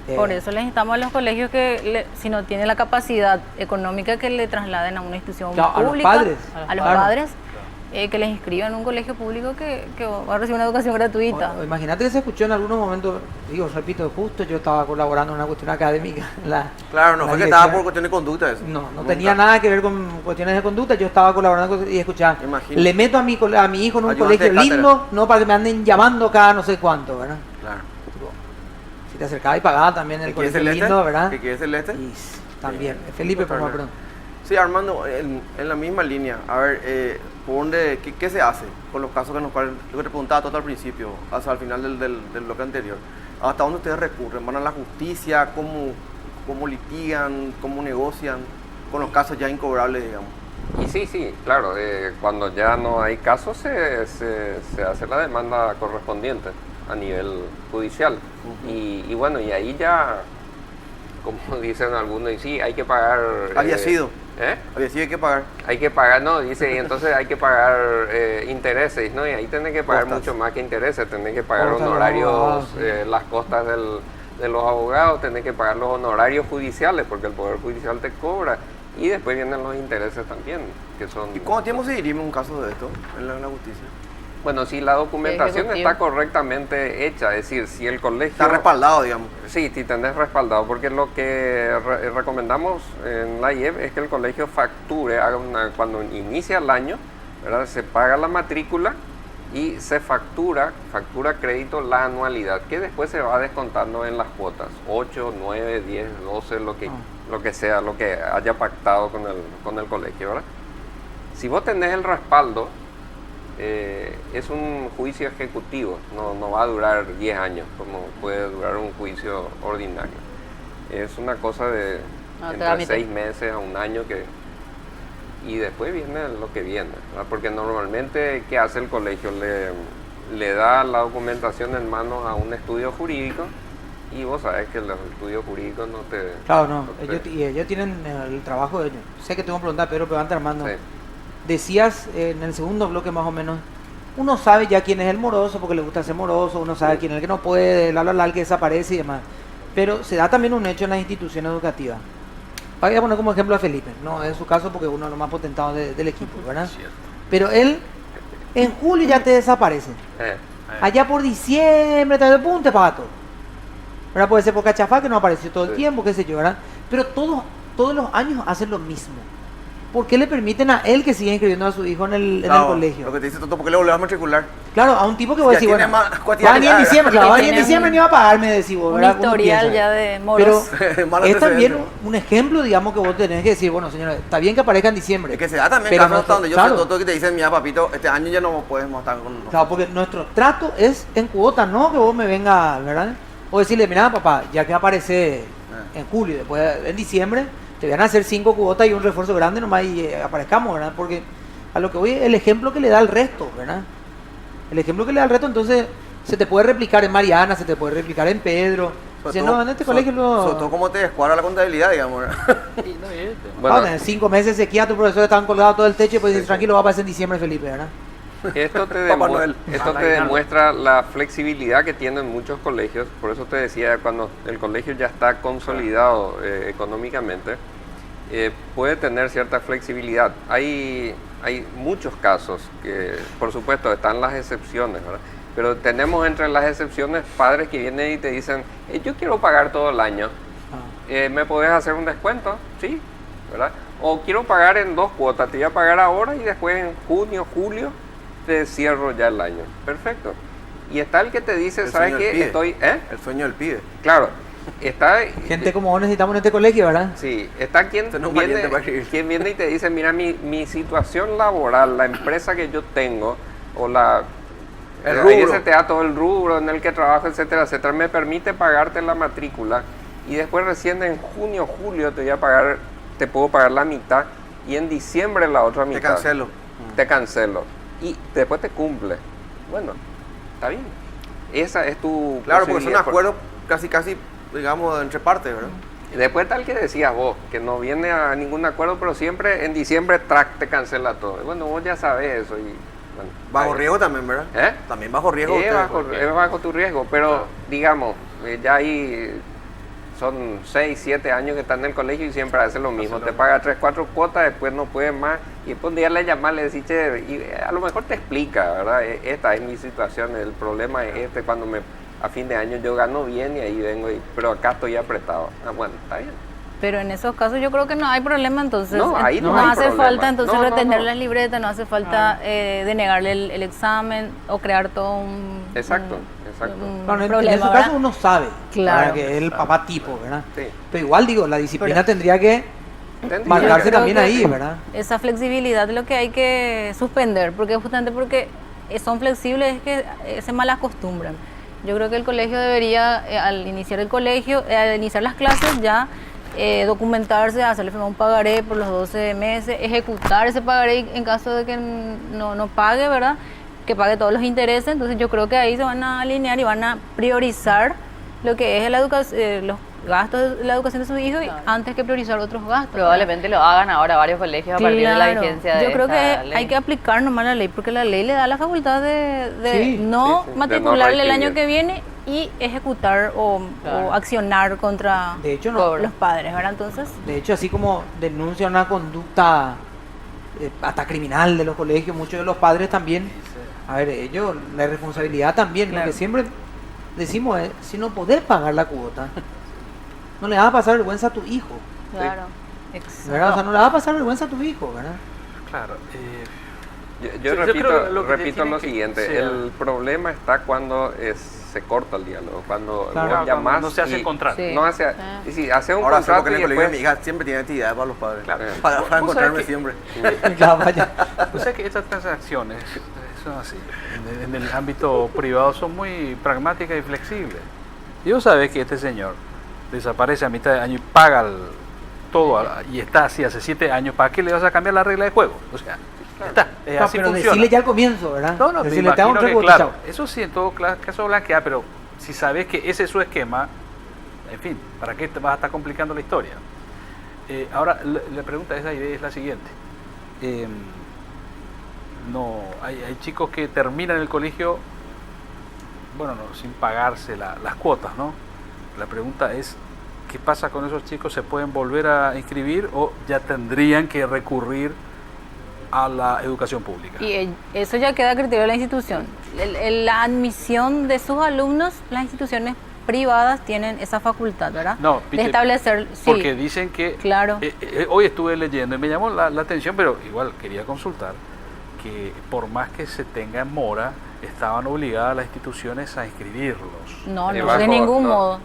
Mm. Por eso les instamos a los colegios que si no tienen la capacidad económica que le trasladen a una institución Claro, a los pública, padres. a los Claro. padres, que les inscriban en un colegio público que va a recibir una educación gratuita. O imagínate que se escuchó en algunos momentos, digo, repito, justo yo estaba colaborando en una cuestión académica. Claro, no la fue que dirección- estaba por cuestión de conducta eso. No Nunca. tenía nada que ver con cuestiones de conducta, yo estaba colaborando y escuchaba, Imagino. le meto a mi hijo en un Ayudante colegio de cátedra. lindo, no para que me anden llamando cada no sé cuánto, ¿verdad? Claro. Tipo, si te acercabas y pagabas también en el ¿Qué quiere colegio celeste? lindo, ¿verdad? ¿Qué quiere celeste? Y también. Felipe, por favor, perdón. Sí, Armando, en la misma línea, a ver, ¿por dónde, qué se hace con los casos que nos cuales, lo que te preguntaba todo al principio, hasta el final del bloque anterior? ¿Hasta dónde ustedes recurren? ¿Van a la justicia? ¿Cómo litigan? ¿Cómo negocian con los casos ya incobrables, digamos? Y sí, claro, cuando ya no hay casos se hace la demanda correspondiente a nivel judicial. Y bueno, y ahí ya, como dicen algunos, y sí, hay que pagar... Había sido. ¿Eh? Había sido, hay que pagar. Hay que pagar, no, dice, y entonces hay que pagar intereses, ¿no? Y ahí tenés que pagar Costas. mucho más que intereses, tenés que pagar Costas, honorarios, abogados, sí. las costas de los abogados, tenés que pagar los honorarios judiciales, porque el Poder Judicial te cobra, y después vienen los intereses también, que son... ¿Y cuánto tiempo se dirime un caso de esto en la justicia? Bueno, si la documentación Ejecutivo. está correctamente hecha, es decir, si el colegio... Está respaldado, digamos. Sí, si tenés respaldado, porque lo que recomendamos en la IEP es que el colegio facture, cuando inicia el año, ¿verdad? Se paga la matrícula y se factura crédito la anualidad, que después se va descontando en las cuotas, 8, 9, 10, 12, lo que sea, lo que haya pactado con el colegio, ¿verdad? Si vos tenés el respaldo, es un juicio ejecutivo, no va a durar 10 años como puede durar un juicio ordinario. Es una cosa de entre trámite. 6 meses a un año y después viene lo que viene, ¿verdad? Porque normalmente, ¿qué hace el colegio? Le da la documentación en manos a un estudio jurídico y vos sabés que los estudios jurídicos no te... Claro, no. te- Ellos tienen el trabajo de ellos. Sé que tengo que preguntar, Pedro, pero antes, Armando. Sí. Decías en el segundo bloque más o menos, uno sabe ya quién es el moroso porque le gusta ser moroso, uno sabe quién es el que no puede, el que desaparece y demás. Pero se da también un hecho en las instituciones educativas. Voy a poner como ejemplo a Felipe, no es su caso porque uno es lo más potentado del equipo, ¿verdad? Cierto. Pero él en julio ya te desaparece. Allá por diciembre, tal vez, pum, te paga todo. ¿Verdad? Puede ser por cachafá que no apareció todo el Sí. tiempo, qué sé yo, ¿verdad? Pero todos los años hacen lo mismo. ¿Por qué le permiten a él que siga inscribiendo a su hijo en el Claro, colegio? Lo que te dice Toto, ¿por qué le volvés a matricular? Claro, a un tipo que vos Ya decís, tiene bueno, más va a cuantía venir en de- diciembre, claro, va a venir en Tiene diciembre ni va a pagarme, decís vos, Un ¿verdad? Uno historial piensa. ya de Pero moros. Malo es también antecedente. un ejemplo, digamos, que vos tenés que decir, bueno, señora, está bien que aparezca en diciembre. Es que se da también pero casos hasta donde yo claro, sé Toto que te dicen, mira papito, este año ya no podemos estar con nosotros. Claro, porque nuestro trato es en cuota, no que vos me vengas, ¿verdad? O decirle, mira, papá, ya que aparece en julio, después en diciembre, te van a hacer 5 cuotas y un refuerzo grande nomás y aparezcamos, ¿verdad? Porque a lo que voy, el ejemplo que le da al resto, ¿verdad? El ejemplo que le da al resto, entonces, se te puede replicar en Mariana, se te puede replicar en Pedro. Sobre Si todo- no, en este colegio sobre todo cómo te descuadra la contabilidad, digamos. ¿verdad? Bueno, en 5 meses sequía, tus profesores estaban colgados todo el techo y pues dices, tranquilo, va a pasar en diciembre, Felipe, ¿verdad? esto te, Papá Noel. esto te demuestra la flexibilidad que tienen muchos colegios, por eso te decía, cuando el colegio ya está consolidado económicamente, puede tener cierta flexibilidad. Hay muchos casos que, por supuesto, están las excepciones, ¿verdad? Pero tenemos entre las excepciones padres que vienen y te dicen, yo quiero pagar todo el año, ¿me podés hacer un descuento? Sí, ¿verdad? O quiero pagar en 2 cuotas, te voy a pagar ahora y después en junio, julio, te cierro ya el año. Perfecto. Y está el que te dice, El ¿sabes sueño del qué? pibe. Estoy, El sueño del pibe. Claro, está... Gente como vos necesitamos en este colegio, ¿verdad? Sí, está quien Este no es un viene, valiente para escribir. quien viene y te dice, mira, mi situación laboral, la empresa que yo tengo, o El ahí rubro. ese teatro, el rubro en el que trabajo, etcétera, etcétera, me permite pagarte la matrícula y después recién en junio, julio te puedo pagar la mitad y en diciembre la otra mitad. Te cancelo. Te cancelo. Y después te cumple. Bueno, está bien. Esa es tu Claro, porque son posibilidad. acuerdos casi, digamos, entre partes, ¿verdad? Después tal que decías vos, que no viene a ningún acuerdo, pero siempre en diciembre te cancela todo. Y bueno, vos ya sabes eso. Y, bueno, Bajo está bien. riesgo también, ¿verdad? ¿Eh? También bajo riesgo. Es ustedes, bajo, porque- es bajo tu riesgo, pero digamos, ya ahí son 6, 7 años que están en el colegio y siempre hace lo mismo. Te paga 3, 4 cuotas, después no puede más. Y después un día le llamas, le decís, che, y a lo mejor te explica, ¿verdad? Esta es mi situación, el problema es este, cuando a fin de año yo gano bien y ahí vengo, pero acá estoy apretado. Ah, bueno, está bien. Pero en esos casos yo creo que no hay problema, entonces No, ahí no no hay hace problema. falta entonces No, no, retener no. las libretas, no hace falta denegarle el examen o crear todo un, Exacto, un- exacto. un Claro, en problema, ese ¿verdad? caso uno sabe, Claro. ¿verdad? Que es el papá tipo, ¿verdad? Sí. Pero igual digo, la disciplina Pero- tendría que Tendría marcarse que- creo también que- ahí, ¿verdad? Esa flexibilidad es lo que hay que suspender, porque justamente porque son flexibles es que se malacostumbran. Yo creo que el colegio debería, al iniciar al iniciar las clases ya documentarse, hacerle firmar un pagaré por los 12 meses, ejecutar ese pagaré en caso de que no pague, ¿verdad? Que pague todos los intereses. Entonces yo creo que ahí se van a alinear y van a priorizar lo que es los gastos de la educación de su hijo antes que priorizar otros gastos. Probablemente lo hagan ahora varios colegios a partir de la Claro. vigencia de Yo creo que esta ley. hay que aplicar nomás la ley, porque la ley le da la facultad de Sí, no sí, sí, de no matricularle el año reescribir. que viene y ejecutar o accionar contra De hecho, no. los padres, ¿verdad? Entonces, De hecho, así como denuncian una conducta hasta criminal de los colegios, muchos de los padres también, a ver, ellos, la responsabilidad también, lo Claro. que siempre decimos es, si no podés pagar la cuota, no le vas a pasar vergüenza a tu hijo, claro. ¿verdad? O sea, no le vas a pasar vergüenza a tu hijo, ¿verdad? Claro. Yo Yo repito, creo que lo que repito tiene lo que- siguiente, sí, el problema está cuando se corta el diálogo, cuando Claro, vos cuando llamás no se hace y contrato. Sí. no hace, Ah. y si hace un Ahora sé contrato porque en y el colegio de después... mi hija siempre tiene actividades para los padres. Claro. Para Vos sabés encontrarme que- siempre. Ya, vaya. O sea que estas transacciones son así, en el ámbito privado son muy pragmáticas y flexibles. Y vos sabés que este señor desaparece a mitad de año y paga todo y está así hace 7 años, ¿para qué le vas a cambiar la regla de juego? O sea, ya está, No, así pero funciona. decirle ya al comienzo, ¿verdad? No, no, me decirle, te hago un imagino que, tributo, claro, chao. eso sí en todo caso blanquea, pero si sabes que ese es su esquema, en fin, ¿para qué te vas a estar complicando la historia? Ahora, la pregunta es la siguiente. No, hay chicos que terminan el colegio, bueno, no, sin pagarse las cuotas, ¿no? La pregunta es, ¿qué pasa con esos chicos? ¿Se pueden volver a inscribir o ya tendrían que recurrir a la educación pública? Y eso ya queda a criterio de la institución. La admisión de sus alumnos, las instituciones privadas tienen esa facultad, ¿verdad? No, de Piti, establecer, sí, Porque dicen que claro. hoy estuve leyendo y me llamó la atención, pero igual quería consultar que por más que se tenga en mora, estaban obligadas las instituciones a inscribirlos. No, no, debajo, de ningún no, modo.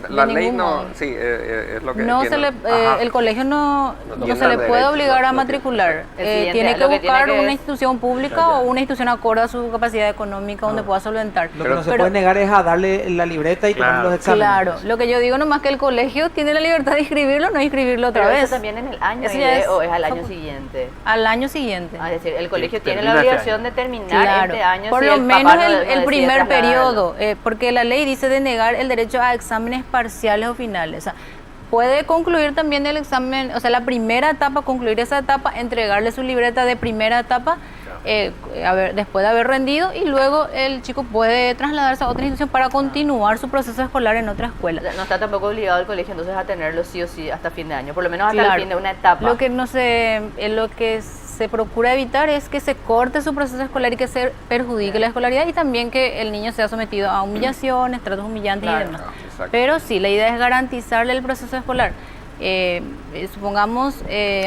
la De ley ningún no, modo. sí, es lo que No tiene. se le, Ajá. el colegio no tiene se le el puede derecho, obligar no a tiene. matricular. El siguiente, Tiene que lo que tiene buscar que una es- institución pública o una institución acorde a su capacidad económica donde pueda solventar. Lo que no se puede negar es a darle la libreta y tomar Claro. los exámenes. Claro, lo que yo digo nomás que el colegio tiene la libertad de inscribirlo, no inscribirlo otra Pero vez. eso también en el año Eso ya o es al año facu- siguiente. Al año siguiente. Es decir, el colegio tiene termina la este obligación año. de terminar Claro, este año. por si lo el menos papá no el decide primer trasladarlo. periodo, porque la ley dice de negar el derecho a exámenes parciales o finales. O sea, puede concluir también el examen, o sea, la primera etapa, concluir esa etapa, entregarle su libreta de primera etapa, después de haber rendido, y luego el chico puede trasladarse a otra institución para continuar su proceso escolar en otra escuela. No está tampoco obligado el colegio entonces a tenerlo sí o sí hasta fin de año, por lo menos hasta Claro. el fin de una etapa. Lo que no se, lo que se procura evitar es que se corte su proceso escolar y que se perjudique la escolaridad, y también que el niño sea sometido a humillaciones, tratos humillantes Claro. y demás. Exacto. Pero sí, la idea es garantizarle el proceso escolar. Supongamos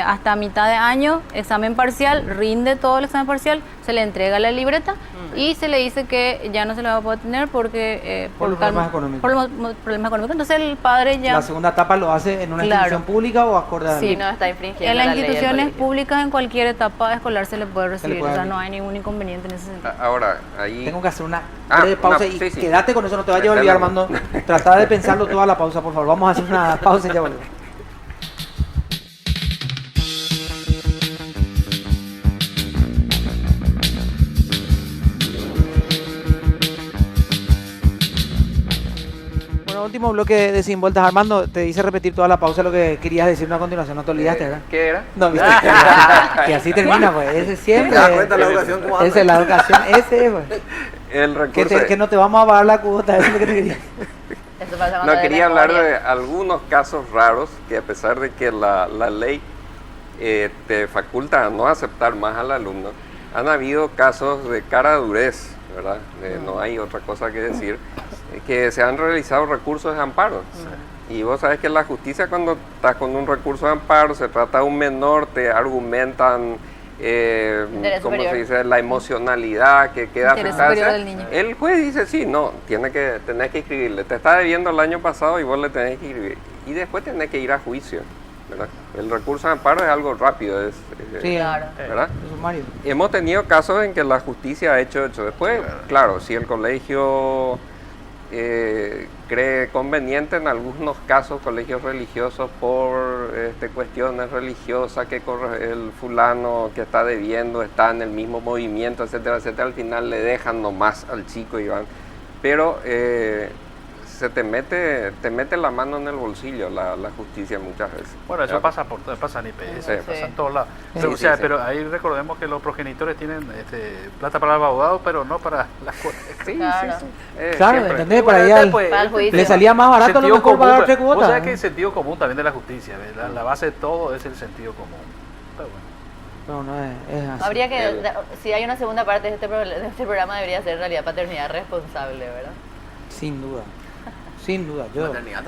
hasta mitad de año, examen parcial, rinde todo el examen parcial, se le entrega la libreta y se le dice que ya no se la va a poder tener porque Por los problemas económicos. por los problemas económicos. Entonces el padre ya La segunda etapa lo hace en una Claro. institución pública o acorde a Sí. Si no está infringiendo en las la ley del instituciones colegio. públicas en cualquier etapa escolar se le puede recibir, puede o sea, abrir. no hay ningún inconveniente en ese sentido. Ahora, ahí... Tengo que hacer una Ah, breve pausa una- y sí, sí. quédate con eso, no te vayas a olvidar, Dale. Armando. Trata de pensarlo toda la pausa, por favor. Vamos a hacer una pausa y ya volvemos. Bueno, último bloque de Sin Vueltas. Armando, te hice repetir toda la pausa lo que querías decir a continuación. No te olvidaste, ¿verdad? ¿Qué era? No, viste. Que así termina, pues. Ese siempre. ¿Te das cuenta la educación cómo anda? Esa es la educación. Ese es, pues. El Que, recurso... que no te vamos a pagar la cuota, eso es lo que te quería. Eso pasa cuando No, de quería hablar memoria. de algunos casos raros que a pesar de que la ley te faculta a no aceptar más al alumno, han habido casos de cara durez, ¿verdad? No hay otra cosa que decir, que se han realizado recursos de amparo. Y vos sabés que la justicia, cuando estás con un recurso de amparo, se trata de un menor, te argumentan, Interés ¿cómo superior. se dice? La emocionalidad que queda Interés afectada. superior del niño. El juez dice, sí, no, tenés que inscribirle. Te está debiendo el año pasado y vos le tenés que inscribir. Y después tenés que ir a juicio, ¿verdad? El recurso de amparo es algo rápido, Sí, Claro. ¿verdad? el sumario. Hemos tenido casos en que la justicia ha hecho eso. Después, claro, si el colegio cree conveniente en algunos casos, colegios religiosos, por cuestiones religiosas, que el fulano que está debiendo está en el mismo movimiento, etcétera, etcétera, al final le dejan nomás al chico y van. Pero se te mete la mano en el bolsillo la justicia muchas veces. Bueno, eso ¿Ya? pasa por todo, pasa en IPS, Sí. pasa en todos lados. Sí, Pero, sí, o sea, sí. pero ahí recordemos que los progenitores tienen plata para el abogado, pero no para las cosas. Sí, Claro. sí. Claro, Siempre. ¿entendés? Para ir al- Para el juicio. le salía más barato a lo Sentido mejor común, pagar 3 vos cuotas. sabés que el sentido común también de la justicia, ¿ves? La base de todo es el sentido común. Pero bueno. No, no es así. Habría que, si hay una segunda parte de de este programa, debería ser en realidad paternidad responsable, ¿verdad? Sin duda. Sin duda. Yo, Maternidad.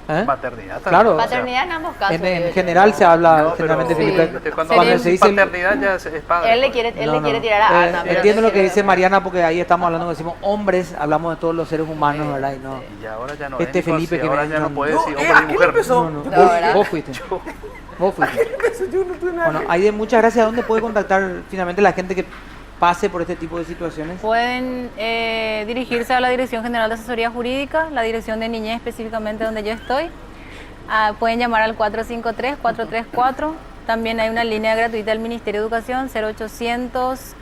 ¿eh? Maternidad también. Claro. o sea, Paternidad en ambos casos. digo En yo. general se habla no, pero generalmente, Sí. Felipe, cuando Sería- se dice paternidad ya es padre. Él le pues. quiere, él No, le no. quiere tirar a Ana. pero entiendo no lo que quiere- dice Mariana, porque ahí estamos hablando, decimos hombres, hablamos de todos los seres humanos, ¿verdad? Y no. Y ahora ya no Este es, Nico, Felipe si que ahora me ya no entran- puede No, decir hombre y aquí mujer. empezó. No, no, No, vos, ¿verdad? vos fuiste. Vos fuiste. Yo no tuve nada Bueno, que- Aide, muchas gracias. ¿A dónde puede contactar finalmente la gente que pase por este tipo de situaciones? Pueden dirigirse a la Dirección General de Asesoría Jurídica, la Dirección de Niñez específicamente donde yo estoy. Pueden llamar al 453-434. También hay una línea gratuita del Ministerio de Educación, 0800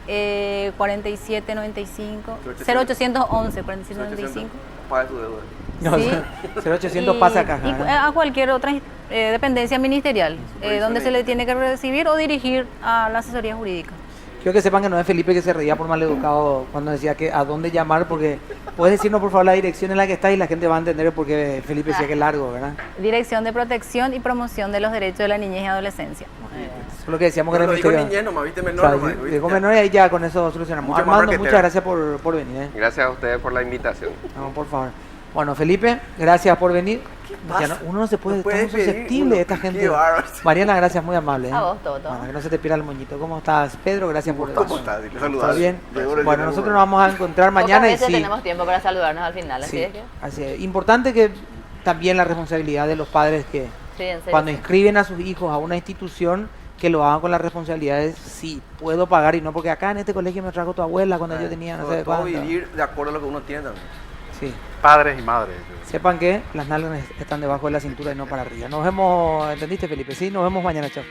4795, 0811 4795. Paga tu deuda. No, Sí. 0800 pasa caja. Y ¿verdad? a cualquier otra dependencia ministerial, donde se le tiene que recibir o dirigir a la asesoría jurídica. Quiero que sepan que no es Felipe que se reía por maleducado cuando decía que a dónde llamar, porque puedes decirnos por favor la dirección en la que está y la gente va a entender por qué Felipe decía que es largo, ¿verdad? Dirección de Protección y Promoción de los Derechos de la Niñez y Adolescencia. Eso es lo que decíamos que Pero era lo el digo ministerio. niñez nomás, viste O menor sea, nomás. ¿viste? digo menor y ahí ya con eso solucionamos. Mucho más Armando, marquetero. muchas gracias por venir. Gracias a ustedes por la invitación. No, por favor. Bueno, Felipe, gracias por venir. pasa? Ya no- uno no se puede, No puede está muy pedir susceptible uno. esta gente. Qué bárbaro. Mariana, gracias, muy amable. ¿eh? A vos, Toto. Bueno, que no se te pierda el moñito. ¿Cómo estás, Pedro? Gracias por ¿Cómo estás? Dile, saludar. ¿Todo bien? Llegó el Bueno, día nosotros uno. nos vamos a encontrar mañana y Pocas veces sí. tenemos tiempo para saludarnos al final, así Sí, es que... así es. Importante que también la responsabilidad de los padres que Sí, en serio. cuando sí. inscriben a sus hijos a una institución que lo hagan con la responsabilidad de si puedo pagar y no porque acá en este colegio me trajo tu abuela cuando yo tenía no Sobre sé todo cuánto. vivir de acuerdo a lo que uno tiene también. Sí. Padres y madres. Sepan que las nalgas están debajo de la cintura y no para arriba. Nos vemos, ¿entendiste, Felipe? Sí, nos vemos mañana, chao.